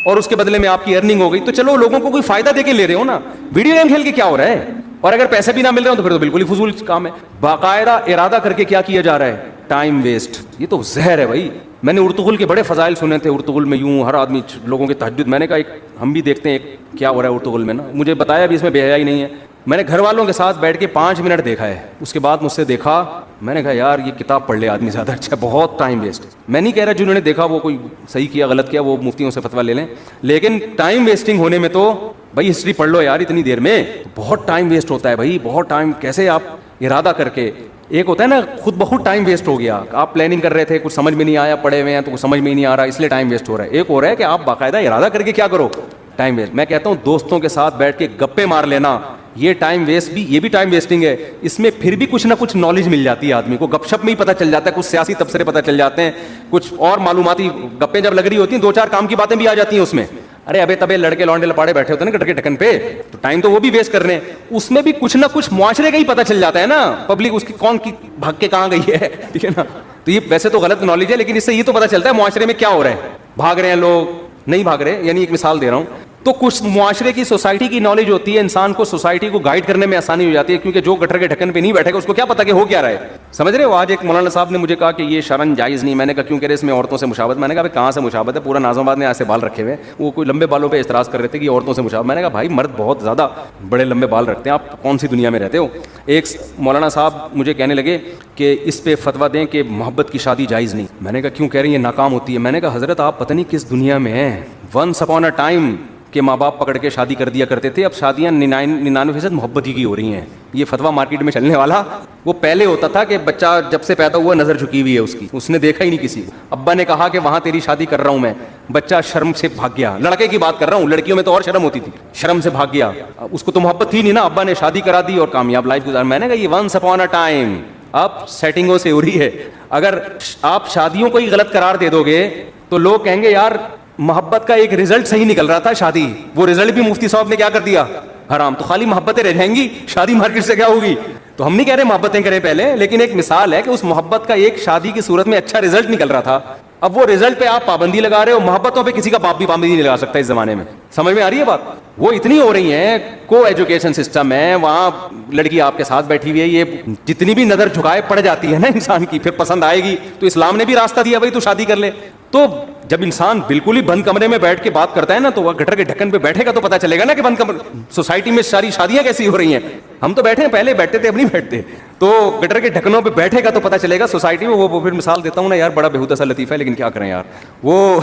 اور اس کے بدلے میں آپ کی ارننگ ہو گئی, تو چلو لوگوں کو کوئی فائدہ دے کے لے رہے ہو نا, ویڈیو گیم کھیل کے کیا ہو رہا ہے؟ اور اگر پیسے بھی نہ مل رہے ہو تو پھر تو بالکل ہی فضول کام ہے. باقاعدہ ارادہ کر کے کیا کیا جا رہا ہے؟ Time waste. یہ تو زہر ہے بھائی. میں نے ارطغرل کے بڑے فضائل سنے تھے, ارطغرل میں یوں ہر آدمی لوگوں کے تہجد, میں نے کہا ایک ہم بھی دیکھتے ہیں کیا ہو رہا ہے ارطغرل میں نا. مجھے بتایا بھی اس میں بے حیائی نہیں ہے. میں نے گھر والوں کے ساتھ بیٹھ کے 5 منٹ دیکھا ہے, اس کے بعد مجھ سے دیکھا, میں نے کہا یار یہ کتاب پڑھ لے آدمی زیادہ اچھا, بہت ٹائم ویسٹ. میں نہیں کہہ رہا جنہوں نے دیکھا وہ کوئی صحیح کیا غلط کیا, وہ مفتیوں سے فتویٰ لے لیں, لیکن ٹائم ویسٹنگ ہونے میں تو بھائی ہسٹری پڑھ لو یار اتنی دیر میں, بہت ٹائم ویسٹ ہوتا ہے بھائی, بہت ٹائم. کیسے آپ ارادہ کر کے, ایک ہوتا ہے نا خود بخود ٹائم ویسٹ ہو گیا, آپ پلاننگ کر رہے تھے کچھ سمجھ میں نہیں آیا, پڑھے ہوئے ہیں تو کچھ سمجھ میں نہیں آ رہا اس لیے ٹائم ویسٹ ہو رہا ہے. ایک ہو رہا ہے کہ آپ باقاعدہ ارادہ کر کے کیا کرو, ٹائم ویسٹ. میں کہتا ہوں دوستوں کے ساتھ بیٹھ کے گپے مار لینا, یہ ٹائم ویسٹ بھی, یہ بھی ٹائم ویسٹنگ ہے. اس میں پھر بھی کچھ نہ کچھ نالج مل جاتی ہے آدمی کو, گپ شپ میں ہی پتہ چل جاتا ہے, کچھ سیاسی تبصرے پتہ چل جاتے ہیں, کچھ اور معلوماتی گپیں جب لگ رہی ہوتی ہیں 2-4 کام کی باتیں بھی آ جاتی ہیں اس میں. ارے ابے تبے لڑکے لونڈے لپاڑے بیٹھے ہوتے ہیں نا کٹر کے ڈھکن پہ, تو ٹائم تو وہ بھی ویسٹ کر رہے ہیں. اس میں بھی کچھ نہ کچھ معاشرے کا ہی پتہ چل جاتا ہے نا, پبلک اس کی کون کی بھاگ کے کہاں گئی ہے, ٹھیک ہے نا. تو یہ ویسے تو غلط نالج ہے, لیکن اس سے یہ تو پتہ چلتا ہے معاشرے میں کیا ہو رہا ہے, بھاگ رہے ہیں لوگ نہیں بھاگ رہے. یعنی ایک مثال دے رہا ہوں, تو کچھ معاشرے کی سوسائٹی کی نالج ہوتی ہے, انسان کو سوسائٹی کو گائیڈ کرنے میں آسانی ہو جاتی ہے, کیونکہ جو گٹر کے ڈھکن پہ نہیں بیٹھے گا اس کو کیا پتا کہ ہو کیا رہا ہے. سمجھ رہے ہو. آج ایک مولانا صاحب نے مجھے کہا کہ یہ شرن جائز نہیں. میں نے کہا کیوں کہہ رہے اس میں عورتوں سے مشابہت. میں نے کہا کہاں سے مشابہت ہے, پورا ناظم آباد نے ایسے بال رکھے ہوئے, وہ کوئی لمبے بالوں پہ اعتراض کر رہے تھے کہ عورتوں سے مشابہت. میں نے کہا بھائی مرد بہت زیادہ بڑے لمبے بال رکھتے ہیں, آپ کون سی دنیا میں رہتے ہو. ایک مولانا صاحب مجھے کہنے لگے کہ اس پہ فتویٰ دیں کہ محبت کی شادی جائز نہیں. میں نے کہا کیوں کہہ رہی ہیں, یہ ناکام ہوتی ہے. میں نے کہا حضرت آپ پتہ نہیں کس دنیا میں ہیں. ونس اپون اے ٹائم کہ ماں باپ پکڑ کے شادی کر دیا کرتے تھے, اب شادیاں 99% محبت ہی کی ہو رہی ہیں. یہ فتویٰ مارکیٹ میں چلنے والا, وہ پہلے ہوتا تھا کہ بچہ جب سے پیدا ہوا نظر جھکی ہوئی ہے اس کی, اس نے دیکھا ہی نہیں کسی کو. ابا نے کہا کہ وہاں تیری شادی کر رہا ہوں میں, بچہ شرم سے بھاگ گیا. لڑکے کی بات کر رہا ہوں, لڑکیوں میں تو اور شرم ہوتی تھی, شرم سے بھاگ گیا. اس کو تو محبت تھی نہیں نا, ابا نے شادی کرا دی اور کامیاب لائف گزار. میں نے کہا یہ ونس اپون اے ٹائم اب سیٹنگوں سے ہو رہی ہے. اگر آپ شادیوں کو ہی غلط قرار دے دو گے تو لوگ کہیں گے یار محبت کا ایک رزلٹ صحیح نکل رہا تھا شادی, وہ رزلٹ بھی مفتی صاحب نے کیا کر دیا, حرام. تو خالی محبتیں رہ جائیں گی, شادی مارکیٹ سے کیا ہوگی. تو ہم نہیں کہہ رہے محبتیں کریں پہلے, لیکن ایک مثال ہے کہ اس محبت کا ایک شادی کی صورت میں اچھا رزلٹ نکل رہا تھا, اب وہ رزلٹ پہ آپ پابندی لگا رہے ہو. محبتوں پہ کسی کا باپ بھی پابندی نہیں لگا سکتا اس زمانے میں. سمجھ میں آ رہی ہے بات. وہ اتنی ہو رہی ہیں, کو ایجوکیشن سسٹم ہے, وہاں لڑکی آپ کے ساتھ بیٹھی ہوئی ہے, یہ جتنی بھی نظر جھکائے پڑ جاتی ہے نا انسان کی, پھر پسند آئے گی. تو اسلام نے بھی راستہ دیا بھائی تو شادی کر لے. تو جب انسان بالکل ہی بند کمرے میں بیٹھ کے بات کرتا ہے نا, تو وہ گٹر کے ڈھکن پہ بیٹھے گا تو پتہ چلے گا نا کہ بند کمرے سوسائٹی میں ساری شادیاں کیسی ہو رہی ہیں. ہم تو بیٹھے ہیں, پہلے بیٹھتے تھے اب نہیں بیٹھتے. تو گٹر کے ڈھکنوں پہ بیٹھے گا تو پتہ چلے گا سوسائٹی میں. وہ پھر مثال دیتا ہوں نا یار, بڑا بےہودہ سا لطیفہ ہے لیکن کیا کریں یار. وہ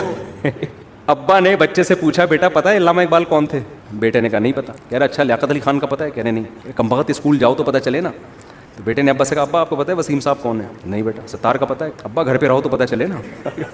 ابا نے بچے سے پوچھا بیٹا پتہ ہے علامہ اقبال کون تھے. بیٹے نے کہا نہیں پتا. کہہ رہا اچھا لیاقت علی خان کا پتہ ہے. کہہ رہے نہیں. کم بخت اسکول جاؤ تو پتہ چلے نا. تو بیٹے نے ابا سے کہا ابا آپ کو پتہ ہے وسیم صاحب کون ہے. نہیں بیٹا. ستار کا پتہ ہے. ابا گھر پہ رہو تو پتہ چلے نا.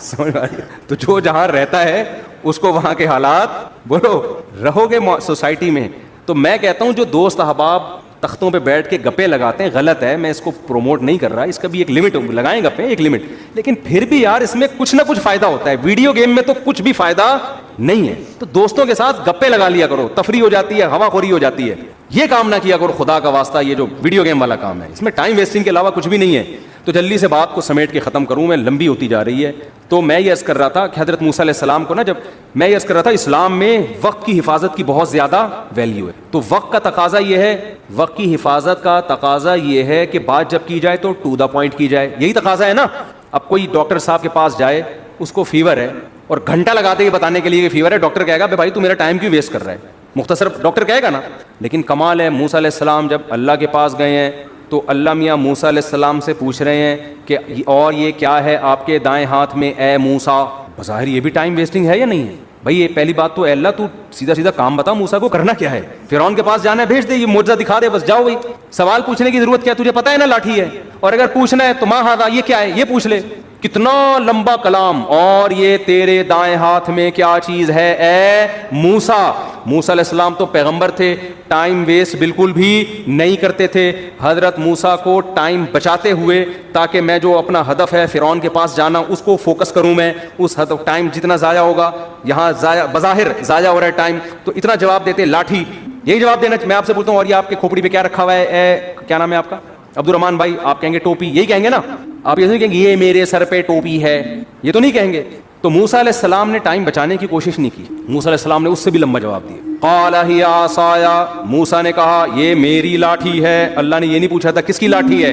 سمجھ آ رہی ہے. تو جو جہاں رہتا ہے اس کو وہاں کے حالات بولو, رہو گے سوسائٹی میں. تو میں کہتا ہوں جو دوست احباب تختوں پہ بیٹھ کے گپے لگاتے ہیں غلط ہے, میں اس کو پروموٹ نہیں کر رہا. اس کا بھی ایک لمٹ لگائیں گپے, ایک لمٹ, لیکن پھر بھی یار اس میں کچھ نہ کچھ فائدہ ہوتا ہے. ویڈیو گیم میں تو کچھ بھی فائدہ نہیں ہے. تو دوستوں کے ساتھ گپے لگا لیا کرو, تفریح ہو جاتی ہے, ہوا خوری ہو جاتی ہے. یہ کام نہ کیا کرو خدا کا واسطہ. یہ جو ویڈیو گیم والا کام ہے اس میں ٹائم ویسٹنگ کے علاوہ کچھ بھی نہیں ہے. تو جلدی سے بات کو سمیٹ کے ختم کروں, میں لمبی ہوتی جا رہی ہے. تو میں یہ عرض کر رہا تھا کہ حضرت موسیٰ علیہ السلام کو نا, جب میں یہ عرض کر رہا تھا اسلام میں وقت کی حفاظت کی بہت زیادہ ویلیو ہے. تو وقت کا تقاضا یہ ہے, وقت کی حفاظت کا تقاضا یہ ہے کہ بات جب کی جائے تو ٹو دا پوائنٹ کی جائے. یہی تقاضا ہے نا. اب کوئی ڈاکٹر صاحب کے پاس جائے, اس کو فیور ہے اور گھنٹہ لگا دے بتانے کے لیے کہ فیور ہے, ڈاکٹر کہے گا بھائی تو میرا ٹائم کیوں ویسٹ کر رہا ہے. مختصر ڈاکٹر کہے گا نا. لیکن کمال ہے موسیٰ علیہ السلام جب اللہ کے پاس گئے ہیں تو اللہ میاں موسیٰ علیہ السلام سے پوچھ رہے ہیں کہ اور یہ کیا ہے آپ کے دائیں ہاتھ میں اے موسیٰ. بظاہر یہ بھی ٹائم ویسٹنگ ہے یا نہیں ہے بھائی. یہ پہلی بات تو اے اللہ تو سیدھا سیدھا کام بتا موسیٰ کو کرنا کیا ہے. فرعون کے پاس جانا ہے, بھیج دے, یہ معجزہ دکھا دے, بس جاؤ. بھائی سوال پوچھنے کی ضرورت کیا ہے, تجھے پتہ ہے نا لاٹھی ہے. اور اگر پوچھنا ہے تو ماں ہاذا یہ کیا ہے, یہ پوچھ لے. کتنا لمبا کلام. اور یہ تیرے دائیں ہاتھ میں کیا چیز ہے اے موسیٰ. موسیٰ علیہ السلام تو پیغمبر تھے, ٹائم ویسٹ بالکل بھی نہیں کرتے تھے. حضرت موسیٰ کو ٹائم بچاتے ہوئے تاکہ میں جو اپنا ہدف ہے فرعون کے پاس جانا اس کو فوکس کروں. میں اس ہدف ٹائم جتنا ضائع ہوگا, یہاں بظاہر ضائع ہو رہا ہے ٹائم, تو اتنا جواب دیتے لاٹھی. یہی جواب دینا. میں آپ سے پوچھتا ہوں اور یہ آپ کے کھوپڑی پہ کیا رکھا ہوا ہے اے کیا نام ہے آپ کا, عبد الرحمان بھائی. آپ کہیں گے ٹوپی, یہی کہیں گے نا. آپ یہ نہیں کہیں گے یہ میرے سر پہ ٹوپی ہے, یہ تو نہیں کہیں گے. تو موسیٰ علیہ السلام نے ٹائم بچانے کی کوشش نہیں کی. موسیٰ علیہ السلام نے اس سے بھی لمبا جواب دیا. قال ہی عصایا، موسیٰ نے کہا یہ میری لاٹھی ہے. اللہ نے یہ نہیں پوچھا تھا کس کی لاٹھی ہے،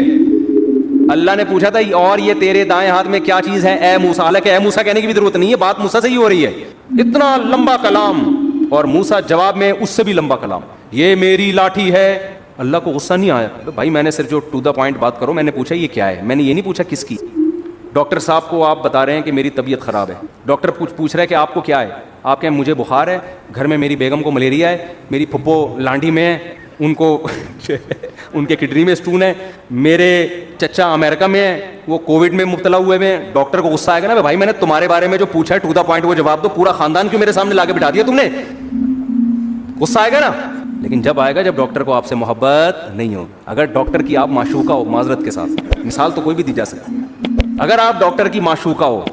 اللہ نے پوچھا تھا اور یہ تیرے دائیں ہاتھ میں کیا چیز ہے اے موسیٰ. حالانکہ اے موسیٰ کہنے کی بھی ضرورت نہیں ہے، بات موسیٰ سے ہی ہو رہی ہے. اتنا لمبا کلام اور موسیٰ جواب میں اس سے بھی لمبا کلام. یہ میری لاٹھی ہے. اللہ کو غصہ نہیں آیا. بھائی میں نے صرف جو ٹو دا پوائنٹ بات کرو، میں نے پوچھا یہ کیا ہے، میں نے یہ نہیں پوچھا کس کی. ڈاکٹر صاحب کو آپ بتا رہے ہیں کہ میری طبیعت خراب ہے، ڈاکٹر پوچھ رہا ہے کہ آپ کو کیا ہے، آپ کہیں مجھے بخار ہے، گھر میں میری بیگم کو ملیریا ہے، میری پھپھو لانڈی میں ہے، ان کو ان کے کڈنی میں اسٹون ہے، میرے چچا امریکہ میں ہے، وہ کووڈ میں مبتلا ہوئے ہیں. ڈاکٹر کو غصہ آئے گا نا، بھائی میں نے تمہارے بارے میں جو پوچھا ہے ٹو دا پوائنٹ وہ جواب دو، پورا خاندان کیوں میرے سامنے لا کے بٹھا دیا تم نے، غصہ آئے گا نا. لیکن جب آئے گا جب ڈاکٹر کو آپ سے محبت نہیں ہو. اگر ڈاکٹر کی آپ معشوقہ ہو، معذرت کے ساتھ مثال تو کوئی بھی دی جا سکتی، اگر آپ ڈاکٹر کی معشوقہ ہو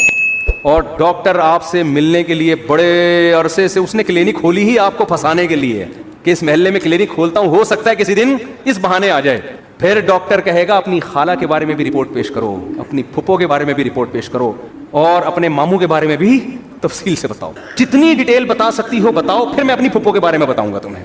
اور ڈاکٹر آپ سے ملنے کے لیے بڑے عرصے سے، اس نے کلینک کھولی ہی آپ کو پھنسانے کے لیے کہ اس محلے میں کلینک کھولتا ہوں، ہو سکتا ہے کسی دن اس بہانے آ جائے. پھر ڈاکٹر کہے گا اپنی خالہ کے بارے میں بھی رپورٹ پیش کرو، اپنی پھپھو کے بارے میں بھی رپورٹ پیش کرو، اور اپنے ماموں کے بارے میں بھی تفصیل سے بتاؤ، جتنی ڈیٹیل بتا سکتی ہو بتاؤ. پھر میں اپنی پھپھو کے بارے میں بتاؤں گا تمہیں.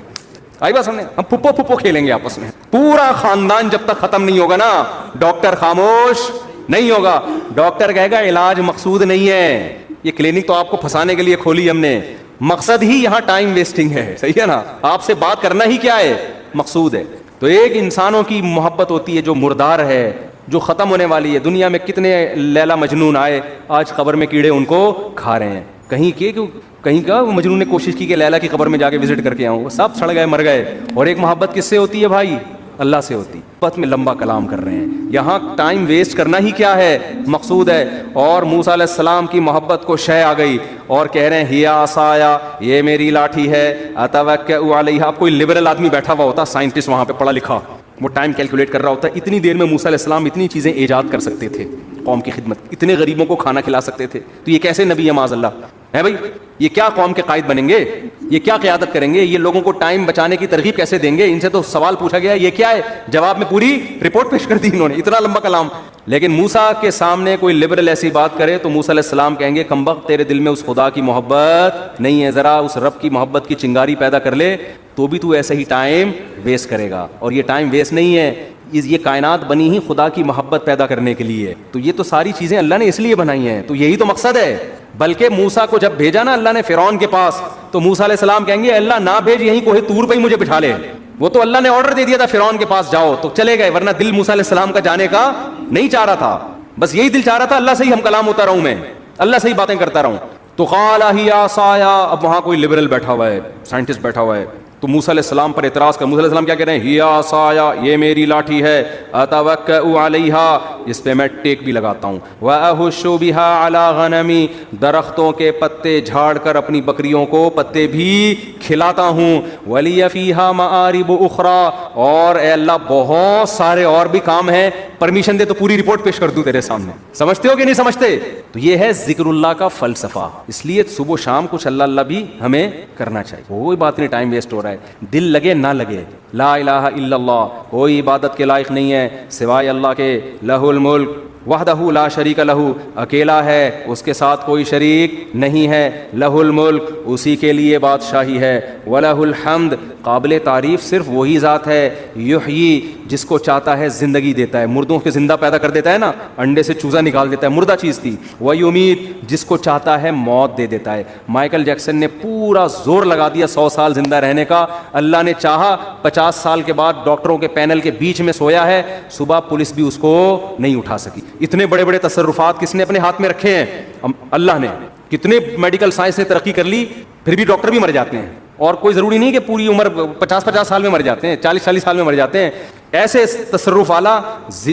آئی بات سمجھے، ہم پھپھو کھیلیں گے آپس میں. پورا خاندان جب تک ختم نہیں ہوگا نا، ڈاکٹر خاموش نہیں ہوگا. ڈاکٹر کہے گا علاج مقصود نہیں ہے، یہ کلینک تو آپ کو پھنسانے کے لیے کھولی ہم نے، مقصد ہی یہاں ٹائم ویسٹنگ ہے. صحیح ہے نا، آپ سے بات کرنا ہی کیا ہے، مقصود ہے. تو ایک انسانوں کی محبت ہوتی ہے جو مردار ہے، جو ختم ہونے والی ہے. دنیا میں کتنے لیلا مجنون آئے، آج قبر میں کیڑے ان کو کھا رہے ہیں. کہیں کا وہ مجنون نے کوشش کی کہ لیلا کی قبر میں جا کے وزٹ کر کے آؤں، وہ سب سڑ گئے مر گئے. اور ایک محبت کس سے ہوتی ہے بھائی، اللہ سے ہوتی. محبت میں لمبا کلام کر رہے ہیں، یہاں ٹائم ویسٹ کرنا ہی کیا ہے، مقصود ہے. اور موسیٰ علیہ السلام کی محبت کو شے آ گئی اور کہہ رہے ہیں ہیا عصایا، یہ میری لاٹھی ہے، اتوکئ علیہا. اب کوئی لبرل آدمی بیٹھا ہوا ہوتا، سائنٹسٹ وہاں پہ پڑھا لکھا، وہ ٹائم کیلکولیٹ کر رہا ہوتا. اتنی دیر میں موسیٰ علیہ السلام اتنی چیزیں ایجاد کر سکتے تھے قوم کی خدمت، اتنے غریبوں کو کھانا کھلا سکتے تھے. تو یہ کیسے نبی ہے معاذ اللہ ہے بھائی، یہ کیا قوم کے قائد بنیں گے، یہ کیا قیادت کریں گے، یہ لوگوں کو ٹائم بچانے کی ترغیب کیسے دیں گے. ان سے تو سوال پوچھا گیا یہ کیا ہے، جواب میں پوری رپورٹ پیش کر دی انہوں نے، اتنا لمبا کلام. لیکن موسیٰ کے سامنے کوئی لبرل ایسی بات کرے تو موسیٰ علیہ السلام کہیں گے کمبخت تیرے دل میں اس خدا کی محبت نہیں ہے، ذرا اس رب کی محبت کی چنگاری پیدا کر لے تو بھی تو ایسے ہی ٹائم ویسٹ کرے گا. اور یہ ٹائم ویسٹ نہیں ہے، یہ کائنات بنی ہی خدا کی محبت پیدا کرنے کے لیے. تو یہ تو ساری چیزیں اللہ نے اس لیے بنائی ہیں، تو یہی تو مقصد ہے. بلکہ موسیٰ کو جب بھیجا نا اللہ نے فرعون کے پاس، تو موسیٰ علیہ السلام کہیں گے اللہ نہ بھیج، یہیں کوہ طور پہ ہی مجھے بٹھا لے. وہ تو اللہ نے آرڈر دے دیا تھا فرعون کے پاس جاؤ، تو چلے گئے، ورنہ دل موسیٰ علیہ السلام کا جانے کا نہیں چاہ رہا تھا. بس یہی دل چاہ رہا تھا اللہ سے ہی ہم کلام ہوتا رہوں، میں اللہ سے ہی باتیں کرتا رہوں. تو قال ہی عصایا، اب وہاں کوئی لبرل بیٹھا ہوا ہے، سائنٹسٹ بیٹھا ہوا ہے، تو موسیٰ علیہ السلام پر اعتراض کر. موسیٰ علیہ السلام کیا کہہ رہے ہیں، ہی عصایا، یہ میری لاٹھی ہے، اتوکئ علیہا، اس پہ میں ٹیک بھی لگاتا ہوں، واہش بہا علی غنمی، درختوں کے پتے جھاڑ کر اپنی بکریوں کو پتے بھی کھلاتا ہوں، ولی فیہا مآرب اخری، اور اے اللہ بہت سارے اور بھی کام ہیں، پرمیشن دے تو پوری رپورٹ پیش کر دوں تیرے سامنے. سمجھتے ہو کہ نہیں سمجھتے؟ تو یہ ہے ذکر اللہ کا فلسفہ. اس لیے صبح و شام کچھ اللہ اللہ بھی ہمیں کرنا چاہیے. کوئی بات نہیں ٹائم ویسٹ ہو رہا ہے، دل لگے نہ لگے، لا الہ الا اللہ، کوئی عبادت کے لائق نہیں ہے سوائے اللہ کے. لہ الملک وحدہ لا شریک لہ، اکیلا ہے، اس کے ساتھ کوئی شریک نہیں ہے. لہ الملک، اسی کے لیے بادشاہی ہے. ولہ الحمد، قابل تعریف صرف وہی ذات ہے. یحیی، جس کو چاہتا ہے زندگی دیتا ہے، مردوں کے زندہ پیدا کر دیتا ہے نا، انڈے سے چوزا نکال دیتا ہے، مردہ چیز تھی. ویمیت، جس کو چاہتا ہے موت دے دیتا ہے. مائیکل جیکسن نے پورا زور لگا دیا 100 سال زندہ رہنے کا، اللہ نے چاہا 50 سال کے بعد ڈاکٹروں کے پینل کے بیچ میں سویا ہے، صبح پولیس بھی اس کو نہیں اٹھا سکی. اتنے بڑے بڑے تصرفات کس نے اپنے ہاتھ میں رکھے ہیں، اللہ نے. کتنے میڈیکل سائنس نے ترقی کر لی، پھر بھی ڈاکٹر بھی مر جاتے ہیں. اور کوئی ضروری نہیں کہ پوری عمر 50 سال میں مر جاتے ہیں، 40 سال میں مر جاتے ہیں. ایسے تصرف والا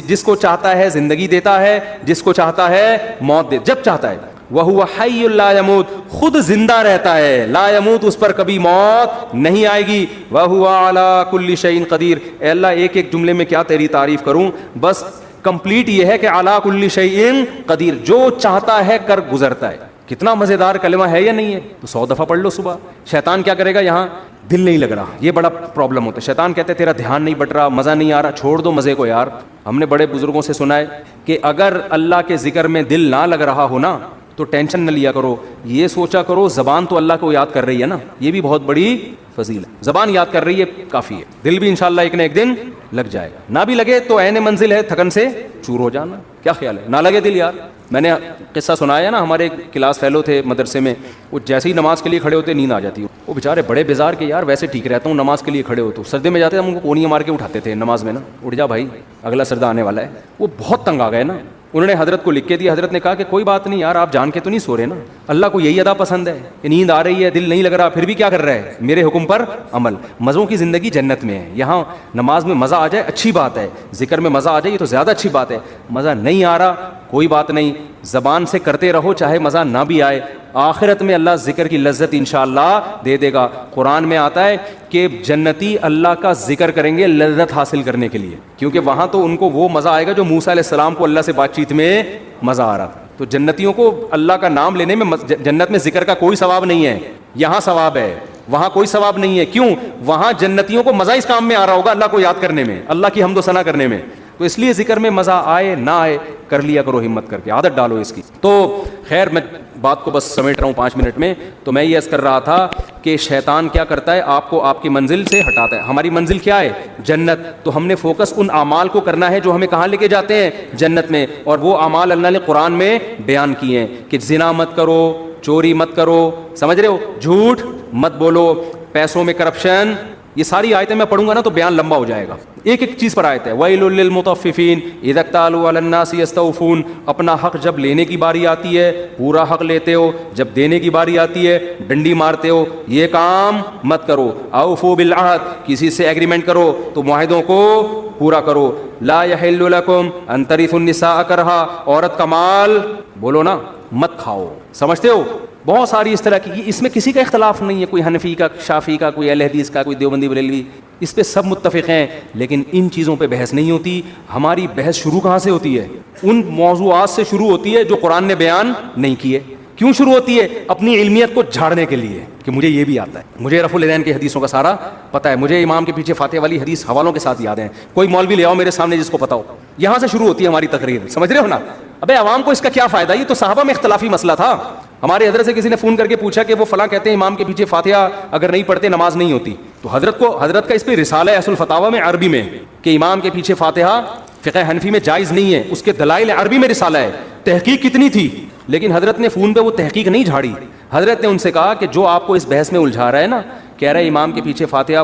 جس کو چاہتا ہے زندگی دیتا ہے، جس کو چاہتا ہے موت دے، جب چاہتا ہے. وَهُوَ حَيٌّ لَا يَمُوتُ، خود زندہ رہتا ہے، لا يموت، اس پر کبھی موت نہیں آئے گی. وَهُوَ عَلَىٰ كُلِّ شَيْءٍ قَدِيرٌ. اے اللہ ایک ایک جملے میں کیا تیری تعریف کروں، بس کمپلیٹ یہ ہے کہ عَلَىٰ كُلِّ شَيْءٍ قَدِيرٌ، جو چاہتا ہے کر گزرتا ہے. کتنا مزیدار کلمہ ہے یا نہیں ہے؟ تو 100 دفعہ پڑھ لو صبح. شیطان کیا کرے گا، یہاں دل نہیں لگ رہا، یہ بڑا پرابلم ہوتا ہے. شیطان کہتے ہیں تیرا دھیان نہیں بٹ رہا، مزہ نہیں آ رہا، چھوڑ دو مزے کو یار. ہم نے بڑے بزرگوں سے سنا ہے کہ اگر اللہ کے ذکر میں دل نہ لگ رہا ہو نا تو ٹینشن نہ لیا کرو, یہ سوچا کرو زبان تو اللہ کو یاد کر رہی ہے نا, یہ بھی بہت بڑی فضیلت ہے. زبان یاد کر رہی ہے کافی ہے, دل بھی انشاءاللہ ایک نہ ایک دن لگ جائے گا. نہ بھی لگے تو عین منزل ہے تھکن سے چور ہو جانا. کیا خیال ہے, نہ لگے دل یار. میں نے قصہ سنایا نا, ہمارے کلاس فیلو تھے مدرسے میں, وہ جیسے ہی نماز کے لیے کھڑے ہوتے نیند آ جاتی. وہ بیچارے بڑے بیزار کے یار ویسے ٹھیک رہتا ہوں نماز کے لیے کھڑے ہو تو, سردے میں جاتے ہم ان کو کونیاں مار کے اٹھاتے تھے نماز میں نا, اٹھ جا بھائی اگلا سردہ آنے والا ہے. وہ بہت تنگ آ گئے نا, انہوں نے حضرت کو لکھ کے دیا. حضرت نے کہا کہ کوئی بات نہیں یار, آپ جان کے تو نہیں سو رہے نا, اللہ کو یہی ادا پسند ہے کہ نیند آ رہی ہے دل نہیں لگ رہا پھر بھی کیا کر رہا ہے, میرے حکم پر عمل. مزوں کی زندگی جنت میں ہے. یہاں نماز میں مزہ آ جائے اچھی بات ہے, ذکر میں مزہ آ جائے یہ تو زیادہ اچھی بات ہے. مزہ نہیں آ رہا کوئی بات نہیں, زبان سے کرتے رہو چاہے مزہ نہ بھی آئے, آخرت میں اللہ ذکر کی لذت انشاءاللہ دے دے گا. قرآن میں آتا ہے کہ جنتی اللہ کا ذکر کریں گے لذت حاصل کرنے کے لیے, کیونکہ وہاں تو ان کو وہ مزہ آئے گا جو موسیٰ علیہ السلام کو اللہ سے بات چیت میں مزہ آ رہا تھا. تو جنتیوں کو اللہ کا نام لینے میں جنت میں ذکر کا کوئی ثواب نہیں ہے, یہاں ثواب ہے وہاں کوئی ثواب نہیں ہے. کیوں, وہاں جنتیوں کو مزہ اس کام میں آ رہا ہوگا اللہ کو یاد کرنے میں, اللہ کی حمد و ثنا کرنے میں. تو اس لیے ذکر میں مزہ آئے نہ آئے کر لیا کرو, ہمت کر کے عادت ڈالو اس کی. تو خیر میں بات کو بس سمیٹ رہا ہوں 5 منٹ میں. تو میں یہ عرض کر رہا تھا کہ شیطان کیا کرتا ہے, آپ کو آپ کی منزل سے ہٹاتا ہے. ہماری منزل کیا ہے, جنت. تو ہم نے فوکس ان اعمال کو کرنا ہے جو ہمیں کہاں لے کے جاتے ہیں, جنت میں. اور وہ اعمال اللہ نے قرآن میں بیان کیے ہیں کہ زنا مت کرو, چوری مت کرو, سمجھ رہے ہو, جھوٹ مت بولو, پیسوں میں کرپشن. یہ ساری آیتیں میں پڑھوں گا نا تو بیان لمبا ہو جائے گا, ایک ایک چیز پر آیت ہے. وَيْلٌ لِّلْمُطَفِّفِينَ اِذَا اكْتَالُوا عَلَى النَّاسِ يَسْتَوْفُونَ. اپنا حق جب لینے کی باری آتی ہے پورا حق لیتے ہو, جب دینے کی باری آتی ہے ڈنڈی مارتے ہو. یہ کام مت کرو. اوفوا بالعہد, کسی سے ایگریمنٹ کرو تو معاہدوں کو پورا کرو. لا يحل لكم ان ترثوا النساء کرہا, عورت کا مال بولو نا مت کھاؤ. سمجھتے ہو, بہت ساری اس طرح کی, اس میں کسی کا اختلاف نہیں ہے, کوئی حنفی کا, شافعی کا, کوئی اہل حدیث کا, کوئی دیوبندی بریلوی, اس پہ سب متفق ہیں. لیکن ان چیزوں پہ بحث نہیں ہوتی. ہماری بحث شروع کہاں سے ہوتی ہے, ان موضوعات سے شروع ہوتی ہے جو قرآن نے بیان نہیں کیے. کیوں شروع ہوتی ہے, اپنی علمیت کو جھاڑنے کے لیے کہ مجھے یہ بھی آتا ہے, مجھے رفع الیدین کی حدیثوں کا سارا پتہ ہے, مجھے امام کے پیچھے فاتحہ والی حدیث حوالوں کے ساتھ یاد ہیں. کوئی مولوی لے آؤ میرے سامنے جس کو پتہ ہو. یہاں سے شروع ہوتی ہے ہماری تقریر, سمجھ رہے ہو نا. ابے عوام کو اس کا کیا فائدہ, یہ تو صحابہ میں اختلافی مسئلہ تھا. ہمارے حضرت سے کسی نے فون کر کے پوچھا کہ وہ فلاں کہتے ہیں امام کے پیچھے فاتحہ اگر نہیں پڑھتے نماز نہیں ہوتی. تو حضرت کا اس پہ رسالہ ہے اصل فتاوی میں عربی میں کہ امام کے پیچھے فاتحہ فقہ حنفی میں جائز نہیں ہے, اس کے دلائل عربی میں رسالہ ہے. تحقیق کتنی تھی, لیکن حضرت نے فون پہ وہ تحقیق نہیں جھاڑی. حضرت نے ان سے کہا کہ جو آپ کو اس بحث میں الجھا رہا ہے نا, کہہ رہے امام کے پیچھے فاتحہ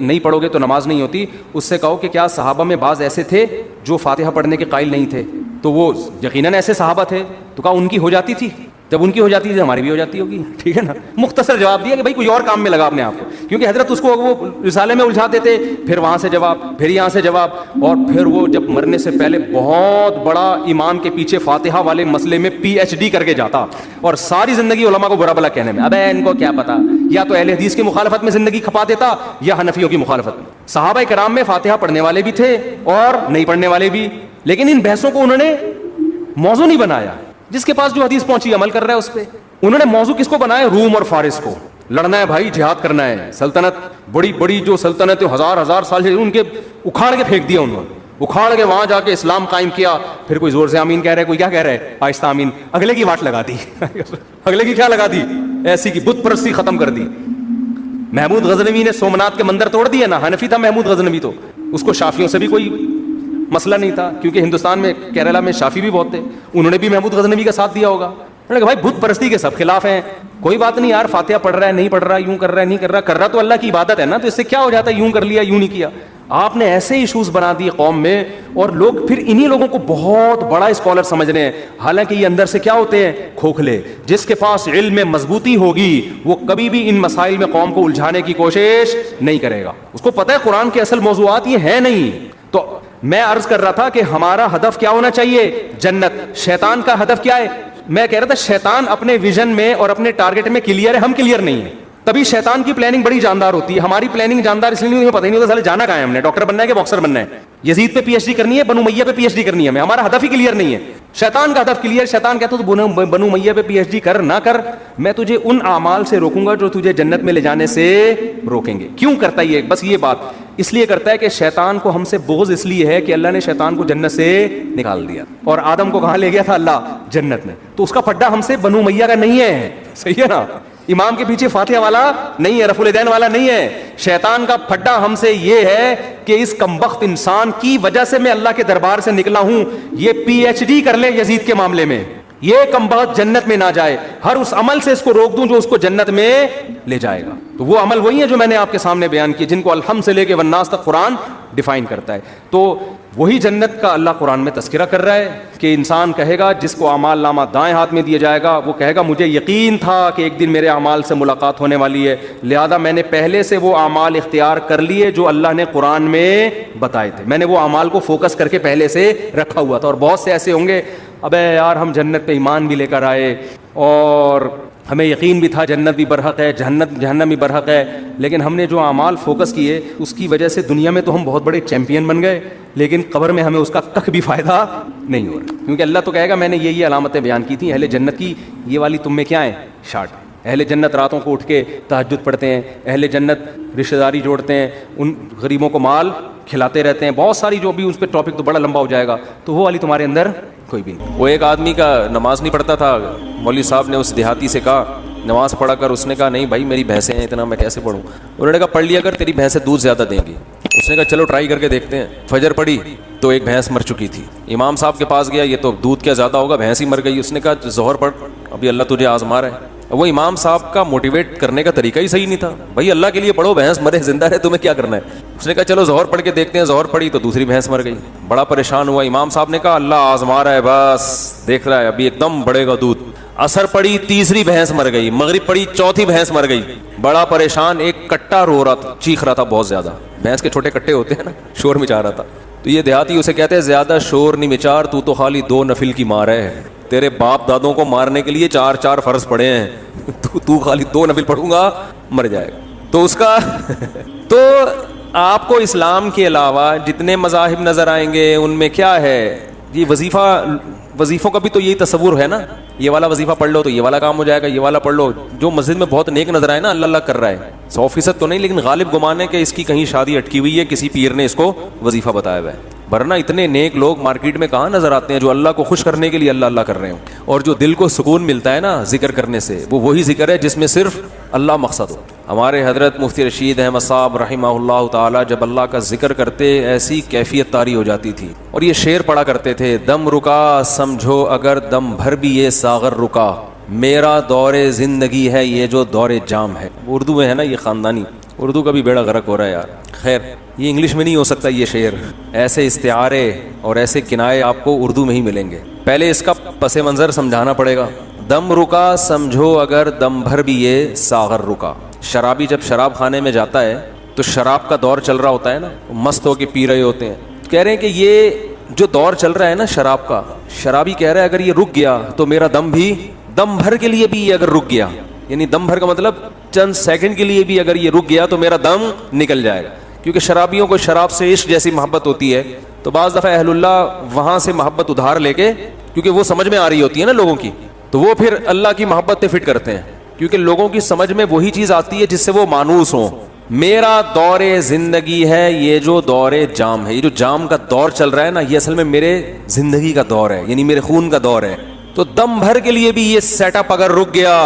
نہیں پڑھو گے تو نماز نہیں ہوتی, اس سے کہو کہ کیا صحابہ میں بعض ایسے تھے جو فاتحہ پڑھنے کے قائل نہیں تھے؟ تو وہ یقیناً ایسے صحابہ تھے. تو کہا ان کی ہو جاتی تھی, جب ان کی ہو جاتی تھی ہماری بھی ہو جاتی ہوگی. ٹھیک ہے نا, مختصر جواب دیا کہ بھائی کوئی اور کام میں لگا اپنے آپ کو, کیونکہ حضرت اس کو وہ رسالے میں الجھاتے تھے, پھر وہاں سے جواب, پھر یہاں سے جواب, اور پھر وہ جب مرنے سے پہلے بہت بڑا امام کے پیچھے فاتحہ والے مسئلے میں PhD کر کے جاتا, اور ساری زندگی علماء کو برا بھلا کہنے میں. ابے ان کو کیا پتا, یا تو اہل حدیث کی مخالفت میں زندگی کھپا دیتا یا حنفیوں کی مخالفت میں. صحابہ کرام میں فاتحہ پڑھنے والے بھی تھے اور نہیں پڑھنے والے بھی, لیکن ان بحثوں کو انہوں نے موضوع نہیں بنایا. جس کے پاس جو حدیث پہنچی عمل کر رہا ہے اس پہ. انہوں نے موضوع کس کو بنایا, روم اور فارس کو. لڑنا ہے بھائی, جہاد کرنا ہے. سلطنت بڑی بڑی جو سلطنت ہزار سال سے ان کے اکھاڑ کے پھینک دیا انہوں نے, اکھاڑ کے وہاں جا کے اسلام قائم کیا. پھر کوئی زور سے آمین کہہ رہا ہے, کوئی کیا کہہ رہا ہے آہستہ آمین, اگلے کی واٹ لگا دی. اگلے کی کیا لگا دی, ایسی کی بت پرستی ختم کر دی. محمود غزنوی نے سومنات کے مندر توڑ دیا نا, حنفی تھا محمود غزنوی, تو اس کو شافیوں سے بھی کوئی مسئلہ نہیں تھا, کیونکہ ہندوستان میں کیرلا میں شافی بھی بہت تھے, انہوں نے بھی محمود غزنوی کا ساتھ دیا ہوگا. انہوں نے کہا بھائی بت پرستی کے سب خلاف ہیں, کوئی بات نہیں یار, فاتحہ پڑھ رہا ہے نہیں پڑھ رہا, یوں کر رہا ہے نہیں کر رہا تو اللہ کی عبادت ہے نا, تو اس سے کیا ہو جاتا ہے, یوں کر لیا یوں نہیں کیا. آپ نے ایسے ایشوز بنا دیے قوم میں, اور لوگ پھر انہی لوگوں کو بہت بڑا اسکالر سمجھ رہے ہیں, حالانکہ یہ اندر سے کیا ہوتے ہیں, کھوکھلے. جس کے پاس علم میں مضبوطی ہوگی وہ کبھی بھی ان مسائل میں قوم کو الجھانے کی کوشش نہیں کرے گا. اس کو پتہ ہے قرآن کے اصل موضوعات یہ ہیں نہیں. تو میں عرض کر رہا تھا کہ ہمارا ہدف کیا ہونا چاہیے, جنت. شیطان کا ہدف کیا ہے, میں کہہ رہا تھا شیطان اپنے ویژن میں اور اپنے ٹارگٹ میں کلیئر ہے, ہم کلیئر نہیں ہیں. تبھی شیطان کی پلاننگ بڑی جاندار ہوتی ہے. ہماری پلاننگ جاندار اس لیے نہیں, پتہ ہی نہیں ہوتا سالے جانا کہاں ہے, ہم نے ڈاکٹر بننا ہے کہ باکسر بننا ہے, یزید پہ PhD کرنی ہے, بنو امیہ پہ PhD کرنی ہے, ہمارا ہدف ہی کلیئر نہیں ہے. شیطان کا ہدف کلیئر. شیطان کہتا تو بنو امیہ پہ پی ایچ ڈی کر نہ کر, میں تجھے ان اعمال سے روکوں گا جو تجھے جنت میں لے جانے سے روکیں گے. کیوں کرتا ہے یہ؟ بس یہ بات اس لیے کرتا ہے کہ شیطان کو ہم سے بغض اس لیے ہے کہ اللہ نے شیطان کو جنت سے نکال دیا, اور آدم کو کہاں لے گیا تھا اللہ؟ جنت میں. تو اس کا پھڈا ہم سے بنو امیہ کا نہیں ہے, صحیح ہے نا, امام کے پیچھے فاتحہ والا نہیں ہے, رفع الیدین والا نہیں ہے. شیطان کا پھڈا ہم سے یہ ہے کہ اس کمبخت انسان کی وجہ سے میں اللہ کے دربار سے نکلا ہوں, یہ پی ایچ ڈی کر لے یزید کے معاملے میں, یہ کمبخت جنت میں نہ جائے, ہر اس عمل سے اس کو روک دوں جو اس کو جنت میں لے جائے گا. تو وہ عمل وہی ہے جو میں نے آپ کے سامنے بیان کیے, جن کو الحمد سے لے کے والناس تک قرآن ڈیفائن کرتا ہے. تو وہی جنت کا اللہ قرآن میں تذکرہ کر رہا ہے کہ انسان کہے گا, جس کو اعمال نامہ دائیں ہاتھ میں دیا جائے گا, وہ کہے گا مجھے یقین تھا کہ ایک دن میرے اعمال سے ملاقات ہونے والی ہے, لہذا میں نے پہلے سے وہ اعمال اختیار کر لیے جو اللہ نے قرآن میں بتائے تھے. میں نے وہ اعمال کو فوکس کر کے پہلے سے رکھا ہوا تھا. اور بہت سے ایسے ہوں گے, ابے یار ہم جنت پہ ایمان بھی لے کر آئے اور ہمیں یقین بھی تھا جنت بھی برحق ہے, جہنم بھی برحق ہے, لیکن ہم نے جو اعمال فوکس کیے اس کی وجہ سے دنیا میں تو ہم بہت بڑے چیمپئن بن گئے, لیکن قبر میں ہمیں اس کا کخ بھی فائدہ نہیں ہو رہا. کیونکہ اللہ تو کہے گا میں نے یہ علامتیں بیان کی تھیں اہل جنت کی, یہ والی تم میں کیا ہیں؟ شارٹ. اہل جنت راتوں کو اٹھ کے تہجد پڑھتے ہیں, اہل جنت رشتہ داری جوڑتے ہیں, ان غریبوں کو مال کھلاتے رہتے ہیں, بہت ساری جو بھی اس پہ ٹاپک تو بڑا لمبا ہو جائے گا, تو وہ والی تمہارے اندر کوئی بھی نہیں. وہ ایک آدمی کا نماز نہیں پڑھتا تھا, مولوی صاحب نے اس دیہاتی سے کہا نماز پڑھا کر, اس نے کہا نہیں بھائی میری بھینسیں ہیں اتنا میں کیسے پڑھوں. انہوں نے کہا پڑھ لیا کر, تیری بھینسیں دودھ زیادہ دیں گی. اس نے کہا چلو ٹرائی کر کے دیکھتے ہیں. فجر پڑھی تو ایک بھینس مر چکی تھی. امام صاحب کے پاس گیا, یہ تو دودھ کیا زیادہ ہوگا, بھینس ہی مر گئی. اس نے کہا ظہر پڑھ, ابھی اللہ تجھے آزما رہا ہے. وہ امام صاحب کا موٹیویٹ کرنے کا طریقہ ہی صحیح نہیں تھا. بھائی اللہ کے لیے پڑھو, بھینس مرے زندہ رہے تمہیں کیا کرنا ہے. اس نے کہا چلو ظہر پڑھ کے دیکھتے ہیں. ظہر پڑھی تو دوسری بھینس مر گئی. بڑا پریشان ہوا. امام صاحب نے کہا اللہ آزما رہا ہے, بس دیکھ رہا ہے, ابھی ایک دم بڑھے گا دودھ. عصر پڑی تیسری بھینس مر گئی, مغرب پڑی چوتھی بھینس مر گئی. بڑا پریشان, ایک کٹا رو رہا تھا, چیخ رہا تھا بہت زیادہ. بھینس کے چھوٹے کٹے ہوتے ہیں نا, شور مچا رہا تھا. تو یہ دیہاتی اسے کہتے ہیں زیادہ شور نہیں مچار, تو خالی 2 نفل کی مار ہے. تیرے باپ دادوں کو مارنے کے لیے 4 فرض پڑے ہیں, تو خالی 2 نفل پڑھوں گا مر جائے گا. تو اس کا تو آپ کو اسلام کے علاوہ جتنے مذاہب نظر آئیں گے ان میں کیا ہے, یہ وظیفوں کا بھی تو یہی تصور ہے نا, یہ والا وظیفہ پڑھ لو تو یہ والا کام ہو جائے گا, یہ والا پڑھ لو. جو مسجد میں بہت نیک نظر آئے نا, اللہ اللہ کر رہا ہے, 100% تو نہیں, لیکن غالب گمان ہے کہ اس کی کہیں شادی اٹکی ہوئی ہے, کسی پیر نے اس کو وظیفہ بتایا ہوا ہے. ورنہ اتنے نیک لوگ مارکیٹ میں کہاں نظر آتے ہیں جو اللہ کو خوش کرنے کے لیے اللہ اللہ کر رہے ہوں. اور جو دل کو سکون ملتا ہے نا ذکر کرنے سے, وہ وہی ذکر ہے جس میں صرف اللہ مقصد ہو. ہمارے حضرت مفتی رشید احمد صاحب رحمہ اللہ تعالی جب اللہ کا ذکر کرتے ایسی کیفیت طاری ہو جاتی تھی. اور یہ شعر پڑھا کرتے تھے, دم رکا سمجھو اگر دم بھر بھی یہ ساغر رکا, میرا دور زندگی ہے یہ جو دور جام ہے. اردو میں ہے نا, یہ خاندانی اردو کا بھی بیڑا غرق ہو رہا ہے یار. خیر یہ انگلش میں نہیں ہو سکتا یہ شعر. ایسے استعارے اور ایسے کنائے آپ کو اردو میں ہی ملیں گے. پہلے اس کا پس منظر سمجھانا پڑے گا. دم رکا سمجھو اگر دم بھر بھی یہ ساغر رکا. شرابی جب شراب خانے میں جاتا ہے تو شراب کا دور چل رہا ہوتا ہے نا, مست ہو کے پی رہے ہوتے ہیں. کہہ رہے ہیں کہ یہ جو دور چل رہا ہے نا شراب کا, شرابی کہہ رہا ہے اگر یہ رک گیا تو میرا دم بھی دم بھر کے لیے بھی اگر رک گیا, یعنی دم بھر کا مطلب چند سیکنڈ کے لیے بھی اگر یہ رک گیا تو میرا دم نکل جائے گا. کیونکہ شرابیوں کو شراب سے عشق جیسی محبت ہوتی ہے, تو بعض دفعہ اہل اللہ وہاں سے محبت ادھار لے کے, کیونکہ وہ سمجھ میں آ رہی ہوتی ہے نا لوگوں کی, تو وہ پھر اللہ کی محبت پہ فٹ کرتے ہیں. کیونکہ لوگوں کی سمجھ میں وہی چیز آتی ہے جس سے وہ مانوس ہوں. میرا دور زندگی ہے یہ جو دور جام ہے, یہ جو جام کا دور چل رہا ہے نا, یہ اصل میں میرے زندگی کا دور ہے, یعنی میرے خون کا دور ہے. تو دم بھر کے لیے بھی یہ سیٹ اپ اگر رک گیا,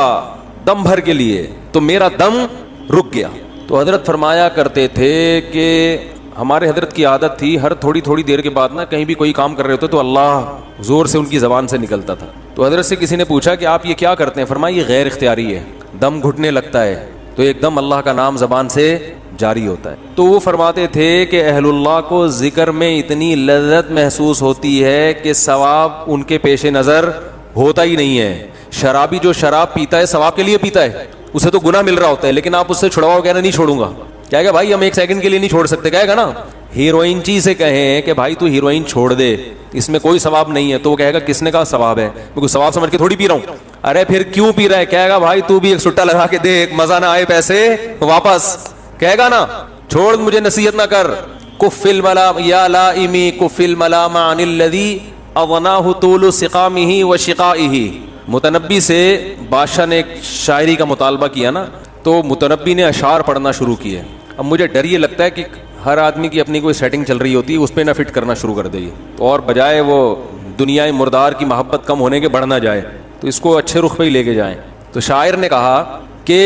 دم بھر کے لیے, تو میرا دم رک گیا. تو حضرت فرمایا کرتے تھے کہ ہمارے حضرت کی عادت تھی ہر تھوڑی تھوڑی دیر کے بعد نا کہیں بھی کوئی کام کر رہے ہوتے تو اللہ زور سے ان کی زبان سے نکلتا تھا. تو حضرت سے کسی نے پوچھا کہ آپ یہ کیا کرتے ہیں؟ فرمایا یہ غیر اختیاری ہے, دم گھٹنے لگتا ہے تو ایک دم اللہ کا نام زبان سے جاری ہوتا ہے. تو وہ فرماتے تھے کہ اہل اللہ کو ذکر میں اتنی لذت محسوس ہوتی ہے کہ ثواب ان کے پیش نظر ہوتا ہی نہیں ہے. شرابی جو شراب پیتا ہے ثواب کے لیے پیتا ہے, اسے تو گناہ مل رہا ہوتا ہے, لیکن آپ اس سے چھڑواؤ, کہنا نہیں چھوڑوں گا, کہے گا بھائی ہم 1 سیکنڈ کے لیے نہیں چھوڑ سکتے, کہے گا نا. ہیروئن چی سے کہیں کہ بھائی تو ہیروئن چھوڑ دے, اس میں کوئی ثواب نہیں ہے, تو وہ کہے گا کس نے کہا ثواب ہے, کیونکہ ثواب سمجھ کے تھوڑی پی رہا ہوں. ارے پھر کیوں پی رہا ہے؟ کہے گا بھائی تو بھی ایک سٹا لگا کے دیکھ, مزہ نہ آئے پیسے واپس, کہے گا نا چھوڑ مجھے نصیحت نہ کر. کف الملام یا لائمی کف الملام عن الذی اغناہ طول سقامہ و شقائہ. متنبی سے بادشاہ نے ایک شاعری کا مطالبہ کیا نا, تو متنبی نے اشعار پڑھنا شروع کیے. اب مجھے ڈر یہ لگتا ہے کہ ہر آدمی کی اپنی کوئی سیٹنگ چل رہی ہوتی ہے, اس پہ نہ فٹ کرنا شروع کر دے تو, اور بجائے وہ دنیا مردار کی محبت کم ہونے کے بڑھ نہ جائے, تو اس کو اچھے رخ پہ ہی لے کے جائیں. تو شاعر نے کہا کہ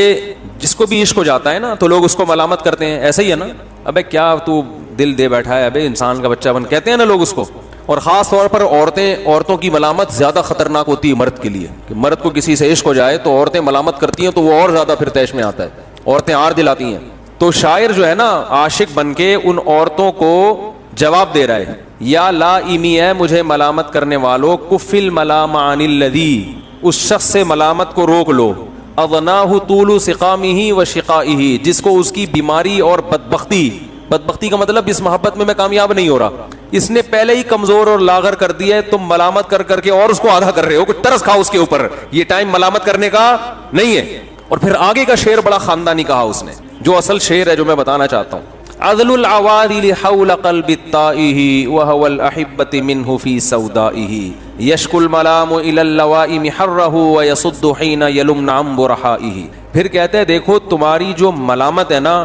جس کو بھی عشق ہو جاتا ہے نا تو لوگ اس کو ملامت کرتے ہیں, ایسا ہی ہے نا, ابے کیا تو دل دے بیٹھا ہے, ابے انسان کا بچہ بن, کہتے ہیں نا لوگ اس کو. اور خاص طور پر عورتوں کی ملامت زیادہ خطرناک ہوتی ہے مرد کے لیے, کہ مرد کو کسی سے عشق ہو جائے تو عورتیں ملامت کرتی ہیں تو وہ اور زیادہ پھر تیش میں آتا ہے, عورتیں آر دلاتی ہیں. تو شاعر جو ہے نا عاشق بن کے ان عورتوں کو جواب دے رہا ہے, یا لا ایمی ہے مجھے ملامت کرنے والوں, کفل ملام عن الذی, اس شخص سے ملامت کو روک لو, اغناہ طول سقامہ و شقائہ, جس کو اس کی بیماری اور بدبختی کا مطلب اس محبت میں کامیاب نہیں ہو رہا, اس نے پہلے ہی کمزور اور لاغر کر دیا ہے, تم ملامت کر کے اور اس کو آدھا کر رہے ہو, کہ ترس کھاؤ اس کے اوپر, یہ ٹائم ملامت کرنے کا نہیں ہے. اور پھر آگے کا شعر بڑا خاندانی کہا اس نے, جو اصل شعر ہے جو میں بتانا چاہتا ہوں. عذل العوادل حول قلب الطائه وهو الاحبة منه في سودائه يشكو الملام الى اللوائم حره ويصد حين يلمن عن برحائه. پھر کہتے ہیں دیکھو تمہاری جو ملامت ہے نا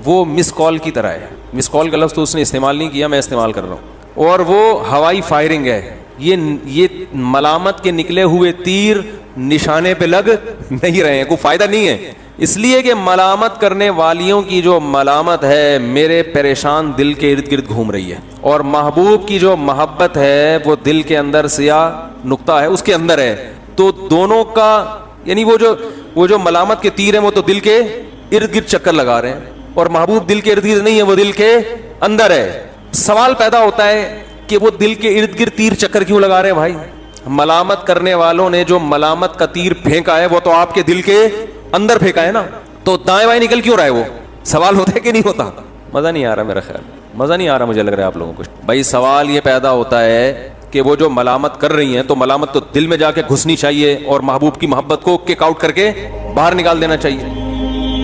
وہ مس کال کی طرح ہے. مس کال کا لفظ تو اس نے استعمال نہیں کیا, میں استعمال کر رہا ہوں, اور وہ ہوائی فائرنگ ہے. یہ ملامت کے نکلے ہوئے تیر نشانے پہ لگ نہیں رہے ہیں, کوئی فائدہ نہیں ہے, اس لیے کہ ملامت کرنے والیوں کی جو ملامت ہے میرے پریشان دل کے ارد گرد گھوم رہی ہے, اور محبوب کی جو محبت ہے وہ دل کے اندر سیاہ نقطہ ہے اس کے اندر ہے. تو دونوں کا یعنی وہ جو ملامت کے تیر ہیں وہ تو دل کے ارد گرد چکر لگا رہے ہیں, اور محبوب دل کے ارد گرد نہیں ہے, وہ دل کے اندر ہے. سوال پیدا ہوتا ہے کہ وہ دل کے ارد گرد تیر چکر کیوں لگا رہے ہیں بھائی؟ ملامت کرنے والوں نے جو ملامت کا تیر پھینکا ہے وہ تو آپ کے دل کے اندر پھینکا ہے نا, تو دائیں بائیں نکل کیوں رہا ہے؟ وہ سوال ہوتا ہے کہ نہیں ہوتا؟ مزہ نہیں آ رہا, میرا خیال مزہ نہیں آ رہا مجھے لگ رہا ہے آپ لوگوں کو. بھائی سوال یہ پیدا ہوتا ہے کہ وہ جو ملامت کر رہی ہیں تو ملامت تو دل میں جا کے گھسنی چاہیے, اور محبوب کی محبت کو کک آؤٹ کر کے باہر نکال دینا چاہیے.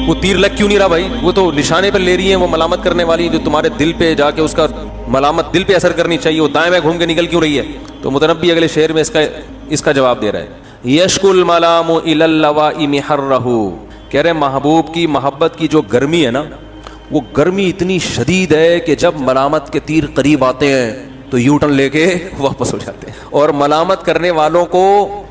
وہ تیر لگ کیوں نہیں رہا بھائی؟ وہ تو نشانے پہ لے رہی ہیں, وہ ملامت کرنے والی جو تمہارے دل پہ جا کے اس کا ملامت دل پہ اثر کرنی چاہیے, وہ دائیں بائیں گھوم کے نکل کیوں رہی ہے؟ تو متنبی اگلے شعر میں اس کا جواب دے رہا ہے, یشکو الملام الی اللوائم حرہ, کہہ رہے محبوب کی محبت کی جو گرمی ہے نا وہ گرمی اتنی شدید ہے کہ جب ملامت کے تیر قریب آتے ہیں تو یو ٹرن لے کے واپس ہو جاتے ہیں, اور ملامت کرنے والوں کو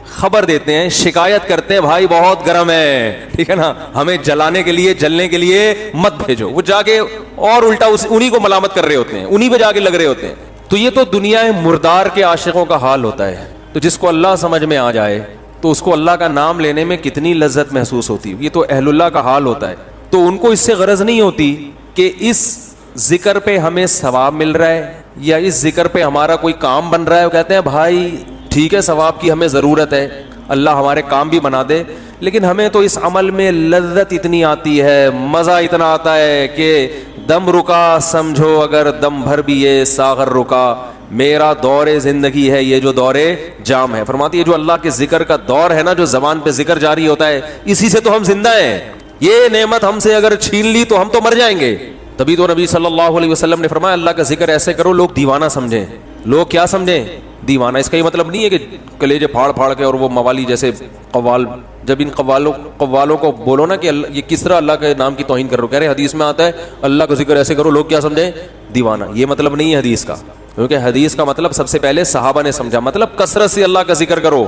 خبر دیتے ہیں, شکایت کرتے ہیں بھائی بہت گرم ہے, ٹھیک ہے نا, ہمیں جلنے کے لیے مت بھیجو. وہ جا کے اور الٹا انہی کو ملامت کر رہے ہوتے ہیں, انہی پہ جا کے لگ رہے ہوتے ہیں. تو یہ تو دنیا مردار کے عاشقوں کا حال ہوتا ہے. تو جس کو اللہ سمجھ میں آ جائے تو اس کو اللہ کا نام لینے میں کتنی لذت محسوس ہوتی ہے. یہ تو اہل اللہ کا حال ہوتا ہے. تو ان کو اس سے غرض نہیں ہوتی کہ اس ذکر پہ ہمیں ثواب مل رہا ہے یا اس ذکر پہ ہمارا کوئی کام بن رہا ہے. وہ کہتے ہیں بھائی ٹھیک ہے ثواب کی ہمیں ضرورت ہے, اللہ ہمارے کام بھی بنا دے, لیکن ہمیں تو اس عمل میں لذت اتنی آتی ہے, مزہ اتنا آتا ہے کہ دم رکا سمجھو اگر دم بھر بھی یہ ساغر رکا, میرا دور زندگی ہے یہ جو دور جام ہے. فرماتی ہے جو اللہ کے ذکر کا دور ہے نا, جو زبان پہ ذکر جاری ہوتا ہے, اسی سے تو ہم زندہ ہیں. یہ نعمت ہم سے اگر چھین لی تو ہم تو مر جائیں گے. تبھی تو نبی صلی اللہ علیہ وسلم نے فرمایا اللہ کا ذکر ایسے کرو لوگ دیوانہ سمجھیں. لوگ کیا سمجھیں؟ دیوانہ. اس کا یہ مطلب نہیں ہے کہ کلیجے پھاڑ کے اور وہ موالی جیسے قوال, جب ان قوالوں کو بولو نا کہ یہ کس طرح اللہ کے نام کی توہین کر رہے ہو, کہہ رہے حدیث میں آتا ہے اللہ کا ذکر ایسے کرو لوگ کیا سمجھیں؟ دیوانہ. یہ مطلب نہیں ہے حدیث کا, کیونکہ حدیث کا مطلب سب سے پہلے صحابہ نے سمجھا, مطلب کثرت سے اللہ کا ذکر کرو.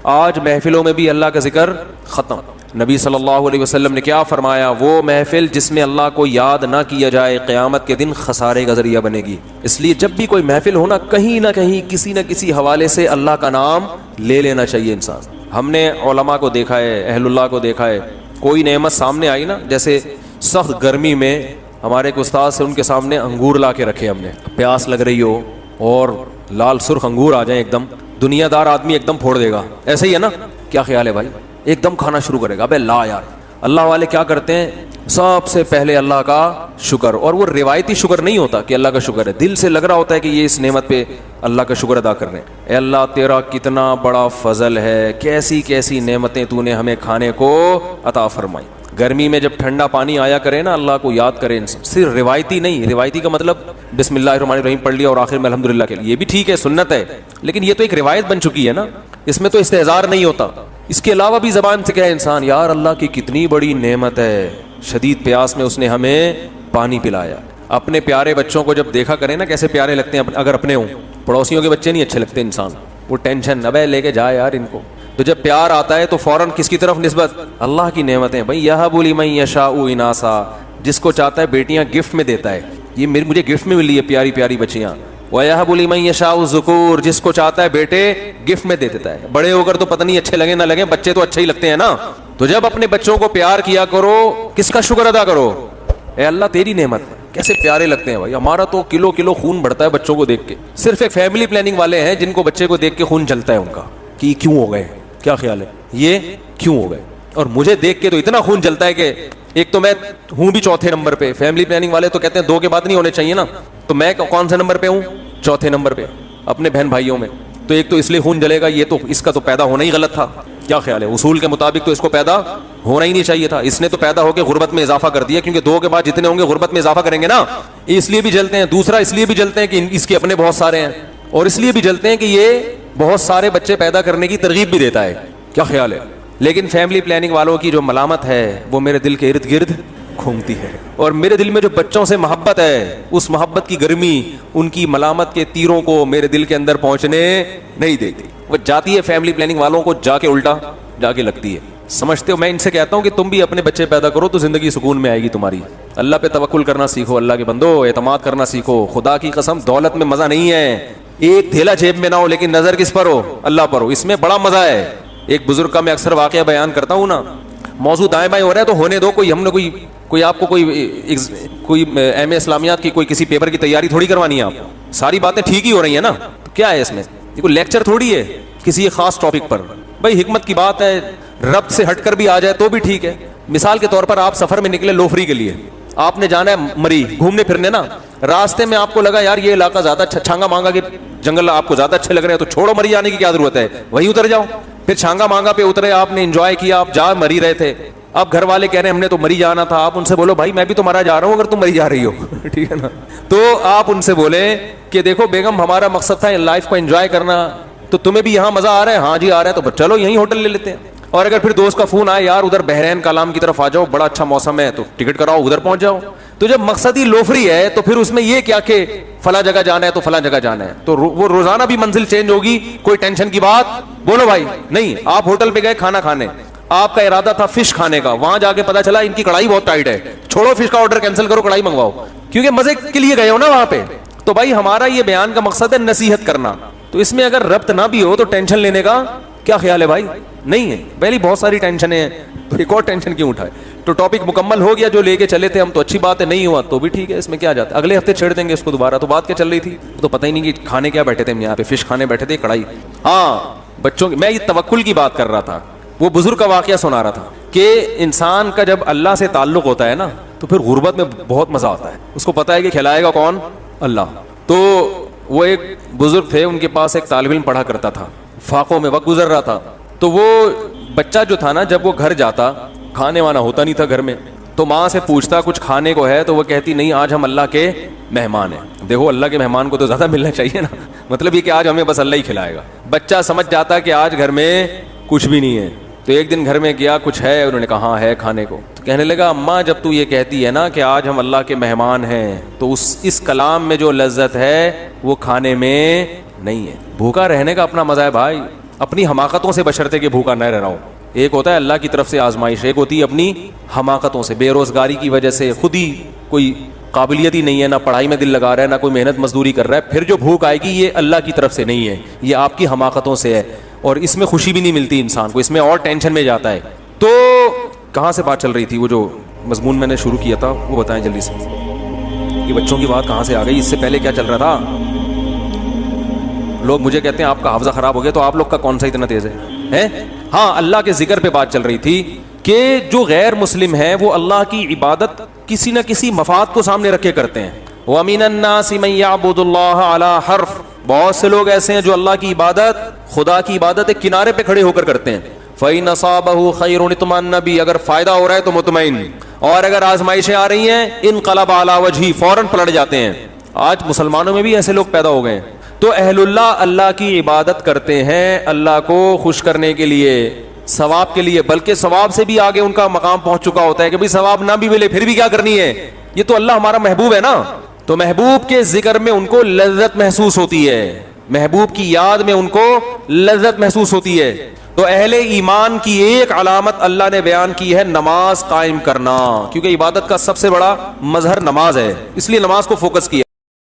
آج محفلوں میں بھی اللہ کا ذکر ختم. نبی صلی اللہ علیہ وسلم نے کیا فرمایا, وہ محفل جس میں اللہ کو یاد نہ کیا جائے قیامت کے دن خسارے کا ذریعہ بنے گی. اس لیے جب بھی کوئی محفل ہونا کہیں نہ کہیں کسی نہ کسی حوالے سے اللہ کا نام لے لینا چاہیے انسان. ہم نے علماء کو دیکھا ہے, اہل اللہ کو دیکھا ہے, کوئی نعمت سامنے آئی نا, جیسے سخت گرمی میں ہمارے ایک استاد سے ان کے سامنے انگور لا کے رکھے ہم نے, پیاس لگ رہی ہو اور لال سرخ انگور آ جائیں ایک دم, دنیا دار آدمی ایک دم پھوڑ دے گا. ایسے ہی ہے نا, کیا خیال ہے بھائی؟ ایک دم کھانا شروع کرے گا. ابے لا یار, اللہ والے کیا کرتے ہیں سب سے پہلے اللہ کا شکر, اور وہ روایتی شکر نہیں ہوتا کہ اللہ کا شکر ہے, دل سے لگ رہا ہوتا ہے کہ یہ اس نعمت پہ اللہ کا شکر ادا کر رہے ہیں. اے اللہ تیرا کتنا بڑا فضل ہے, کیسی کیسی نعمتیں تو نے ہمیں کھانے کو عطا فرمائی. گرمی میں جب ٹھنڈا پانی آیا کرے نا, اللہ کو یاد کرے انسان. صرف روایتی نہیں, روایتی کا مطلب بسم اللہ الرحمن الرحیم پڑھ لیا اور آخر میں الحمدللہ کے لیے, یہ بھی ٹھیک ہے, سنت ہے, لیکن یہ تو ایک روایت بن چکی ہے نا, اس میں تو استہزار نہیں ہوتا. اس کے علاوہ بھی زبان سے کہے انسان یار اللہ کی کتنی بڑی نعمت ہے, شدید پیاس میں اس نے ہمیں پانی پلایا. اپنے پیارے بچوں کو جب دیکھا کریں نا کیسے پیارے لگتے ہیں, اگر اپنے ہوں, پڑوسیوں کے بچے نہیں اچھے لگتے انسان, وہ ٹینشن ابے لے کے جائے یار ان کو. تو جب پیار آتا ہے تو فوراً کس کی طرف نسبت, اللہ کی نعمتیں. بھائی یہب لمن یشاء اناسا, جس کو چاہتا ہے بیٹیاں گفٹ میں دیتا ہے, یہ مجھے گفٹ میں ملی ہے پیاری پیاری بچیاں. وَيَهَبُ لِمَن يَشَاءُ الذُّكُورَ, جس کو چاہتا ہے بیٹے گفٹ میں دے دیتا ہے. بڑے ہو کر تو پتہ نہیں اچھے لگیں نہ لگیں, بچے تو اچھے ہی لگتے ہیں نا. تو جب اپنے بچوں کو پیار کیا کرو, کس کا شکر ادا کرو, اے اللہ تیری نعمت, کیسے پیارے لگتے ہیں بھائی. ہمارا تو کلو کلو خون بڑھتا ہے بچوں کو دیکھ کے. صرف ایک فیملی پلاننگ والے ہیں جن کو بچے کو دیکھ کے خون جلتا ہے ان کا کہ کیوں ہو گئے, کیا خیال ہے یہ کیوں ہو گئے. اور مجھے دیکھ کے تو اتنا خون جلتا ہے کہ ایک تو میں ہوں بھی چوتھے نمبر پہ. فیملی پلاننگ والے تو کہتے ہیں 2 کے بعد نہیں ہونے چاہیے نا, تو میں کون سے نمبر پہ ہوں, چوتھے نمبر پہ اپنے بہن بھائیوں میں. تو ایک تو اس لیے خون جلے گا, یہ تو اس کا تو پیدا ہونا ہی غلط تھا. کیا خیال ہے, اصول کے مطابق تو اس کو پیدا ہونا ہی نہیں چاہیے تھا. اس نے تو پیدا ہو کے غربت میں اضافہ کر دیا, کیونکہ 2 کے بعد جتنے ہوں گے غربت میں اضافہ کریں گے نا, اس لیے بھی جلتے ہیں. دوسرا اس لیے بھی جلتے ہیں کہ اس کے اپنے بہت سارے ہیں, اور اس لیے بھی جلتے ہیں کہ یہ بہت سارے بچے پیدا کرنے کی ترغیب بھی دیتا ہے. کیا خیال ہے. لیکن فیملی پلاننگ والوں کی جو ملامت ہے وہ میرے دل کے ارد گرد گھومتی ہے, اور میرے دل میں جو بچوں سے محبت ہے اس محبت کی گرمی ان کی ملامت کے تیروں کو میرے دل کے اندر پہنچنے نہیں دیتی. وہ جاتی ہے فیملی پلاننگ والوں کو جا کے الٹا جا کے لگتی ہے. سمجھتے ہو, میں ان سے کہتا ہوں کہ تم بھی اپنے بچے پیدا کرو تو زندگی سکون میں آئے گی تمہاری. اللہ پہ توکل کرنا سیکھو, اللہ کے بندو اعتماد کرنا سیکھو. خدا کی قسم دولت میں مزہ نہیں ہے, ایک تھیلا جیب میں نہ ہو لیکن نظر کس پر ہو, اللہ پر ہو, اس میں بڑا مزہ ہے. ایک بزرگ کا میں اکثر واقعہ بیان کرتا ہوں نا, موضوع دائیں بائیں ہو رہا ہے تو ہونے دو. کوئی ہم نے کوئی آپ کو کوئی ایم اے اسلامیات کی کوئی کسی پیپر کی تیاری تھوڑی کروانی ہے. آپ ساری باتیں ٹھیک ہی ہو رہی ہیں نا, تو کیا ہے اس میں, یہ کوئی لیکچر تھوڑی ہے کسی خاص ٹاپک پر. بھائی حکمت کی بات ہے, رب سے ہٹ کر بھی آ جائے تو بھی ٹھیک ہے. مثال کے طور پر آپ سفر میں نکلے لوفری کے لیے, آپ نے جانا ہے مری گھومنے پھرنے نا, راستے میں آپ کو لگا یار یہ علاقہ زیادہ اچھا, چھانگا مانگا کے جنگل آپ کو زیادہ اچھے لگ رہے ہیں, تو چھوڑو مری آنے کی کیا ضرورت ہے, وہیں اتر جاؤ. پھر چھانگا مانگا پہ اترے, آپ نے انجوائے کیا, آپ جا مری رہے تھے. اب گھر والے کہہ رہے ہیں ہم نے تو مری جانا تھا. آپ ان سے بولو بھائی میں بھی تمہارا جا رہا ہوں اگر تم مری جا رہی ہو, ٹھیک ہے نا. تو آپ ان سے بولے کہ دیکھو بیگم ہمارا مقصد تھا لائف کو انجوائے کرنا, تو تمہیں بھی یہاں مزہ آ رہا ہے, ہاں جی آ رہا ہے, تو چلو یہیں ہوٹل لے لیتے ہیں. اور اگر پھر دوست کا فون آئے یار ادھر بحرین کالام کی طرف آ جاؤ, بڑا اچھا موسم ہے, تو ٹکٹ کراؤ ادھر پہنچ جاؤ. تو جب مقصد ہی لوفری ہے تو پھر اس میں یہ کیا کہ فلاں جگہ جانا ہے تو فلاں جگہ جانا ہے, تو وہ روزانہ بھی منزل چینج ہوگی, کوئی ٹینشن کی بات بولو بھائی نہیں. آپ ہوٹل پہ گئے کھانا کھانے, آپ کا ارادہ تھا فش کھانے کا, وہاں جا کے پتا چلا ان کی کڑھائی بہت ٹائٹ ہے, چھوڑو فش کا آرڈر کینسل کرو, کڑھائی منگواؤ, کیونکہ مزے کے لیے گئے ہو نا وہاں پہ. تو بھائی ہمارا یہ بیان کا مقصد ہے نصیحت کرنا, تو اس میں اگر ربط نہ بھی ہو تو ٹینشن لینے کا کیا خیال ہے بھائی, نہیں ہے. پہلی بہت ساری ٹینشنیں ہیں, تو ایک اور ٹینشن کیوں اٹھائے. تو ٹاپک مکمل ہو گیا جو لے کے چلے تھے ہم, تو اچھی بات ہے, نہیں ہوا تو بھی ٹھیک ہے, اس میں کیا جاتا ہے. اگلے ہفتے چھیڑ دیں گے اس کو دوبارہ. تو بات کیا چل رہی تھی تو پتہ ہی نہیں کہ کھانے کیا بیٹھے تھے ہم یہاں پہ, فش کھانے بیٹھے تھے, کڑھائی. ہاں بچوں کی, میں یہ توکل کی بات کر رہا تھا, وہ بزرگ کا واقعہ سنا رہا تھا کہ انسان کا جب اللہ سے تعلق ہوتا ہے نا تو پھر غربت میں بہت مزہ آتا ہے. اس کو پتا ہے کہ کھلائے گا کون, اللہ. تو وہ ایک بزرگ تھے, ان کے پاس ایک طالب علم پڑھا کرتا تھا, فاقوں میں وقت گزر رہا تھا. تو وہ بچہ جو تھا نا, جب وہ گھر جاتا, کھانے وانا ہوتا نہیں تھا گھر میں, تو ماں سے پوچھتا کچھ کھانے کو ہے, تو وہ کہتی نہیں آج ہم اللہ کے مہمان ہیں. دیکھو اللہ کے مہمان کو تو زیادہ ملنا چاہیے نا, مطلب یہ کہ آج ہمیں بس اللہ ہی کھلائے گا. بچہ سمجھ جاتا کہ آج گھر میں کچھ بھی نہیں ہے. تو ایک دن گھر میں گیا, کچھ ہے, انہوں نے کہا ہاں ہے کھانے کو. تو کہنے لگا اماں جب تو یہ کہتی ہے نا کہ آج ہم اللہ کے مہمان ہیں, تو اس کلام میں جو لذت ہے وہ کھانے میں نہیں ہے. بھوکا رہنے کا اپنا مزہ ہے بھائی, اپنی حماقتوں سے بشرطے کہ بھوکا نہ رہ رہا ہوں. ایک ہوتا ہے اللہ کی طرف سے آزمائش, ایک ہوتی ہے اپنی حماقتوں سے, بے روزگاری کی وجہ سے, خود ہی کوئی قابلیت ہی نہیں ہے, نہ پڑھائی میں دل لگا رہا ہے, نہ کوئی محنت مزدوری کر رہا ہے. پھر جو بھوک آئے گی یہ اللہ کی طرف سے نہیں ہے, یہ آپ کی حماقتوں سے ہے, اور اس میں خوشی بھی نہیں ملتی انسان کو, اس میں اور ٹینشن میں جاتا ہے. تو کہاں سے بات چل رہی تھی, وہ جو مضمون میں نے شروع کیا تھا وہ بتائیں جلدی سے, یہ بچوں کی بات کہاں سے آ گئی. اس سے پہلے کیا چل رہا تھا, لوگ مجھے کہتے ہیں آپ کا حافظہ خراب ہو گیا, تو آپ لوگ کا کون سا اتنا تیز ہے. ہاں اللہ کے ذکر پہ بات چل رہی تھی کہ جو غیر مسلم ہے وہ اللہ کی عبادت کسی نہ کسی مفاد کو سامنے رکھ کے کرتے ہیں. وَمِنَ النَّاسِ مَن يَعْبُدُ اللَّهَ عَلَى حَرْفٍ, بہت سے لوگ ایسے ہیں جو اللہ کی عبادت, خدا کی عبادت ایک کنارے پہ کھڑے ہو کر کرتے ہیں. فَإِنْ أَصَابَهُ خَيْرٌ اطْمَأَنَّ بِهِ، اگر فائدہ ہو رہا ہے تو مطمئن، اور اگر آزمائشیں آ رہی ہیں انقلب علی وجہہ، فوراً پلٹ جاتے ہیں. آج مسلمانوں میں بھی ایسے لوگ پیدا ہو گئے ہیں. تو اہل اللہ کی عبادت کرتے ہیں اللہ کو خوش کرنے کے لیے، ثواب کے لیے، بلکہ ثواب سے بھی آگے ان کا مقام پہنچ چکا ہوتا ہے کہ بھئی ثواب نہ بھی ملے پھر بھی کیا کرنی ہے، یہ تو اللہ ہمارا محبوب ہے نا. تو محبوب کے ذکر میں ان کو لذت محسوس ہوتی ہے، محبوب کی یاد میں ان کو لذت محسوس ہوتی ہے. تو اہل ایمان کی ایک علامت اللہ نے بیان کی ہے نماز قائم کرنا، کیونکہ عبادت کا سب سے بڑا مظہر نماز ہے، اس لیے نماز کو فوکس کیا.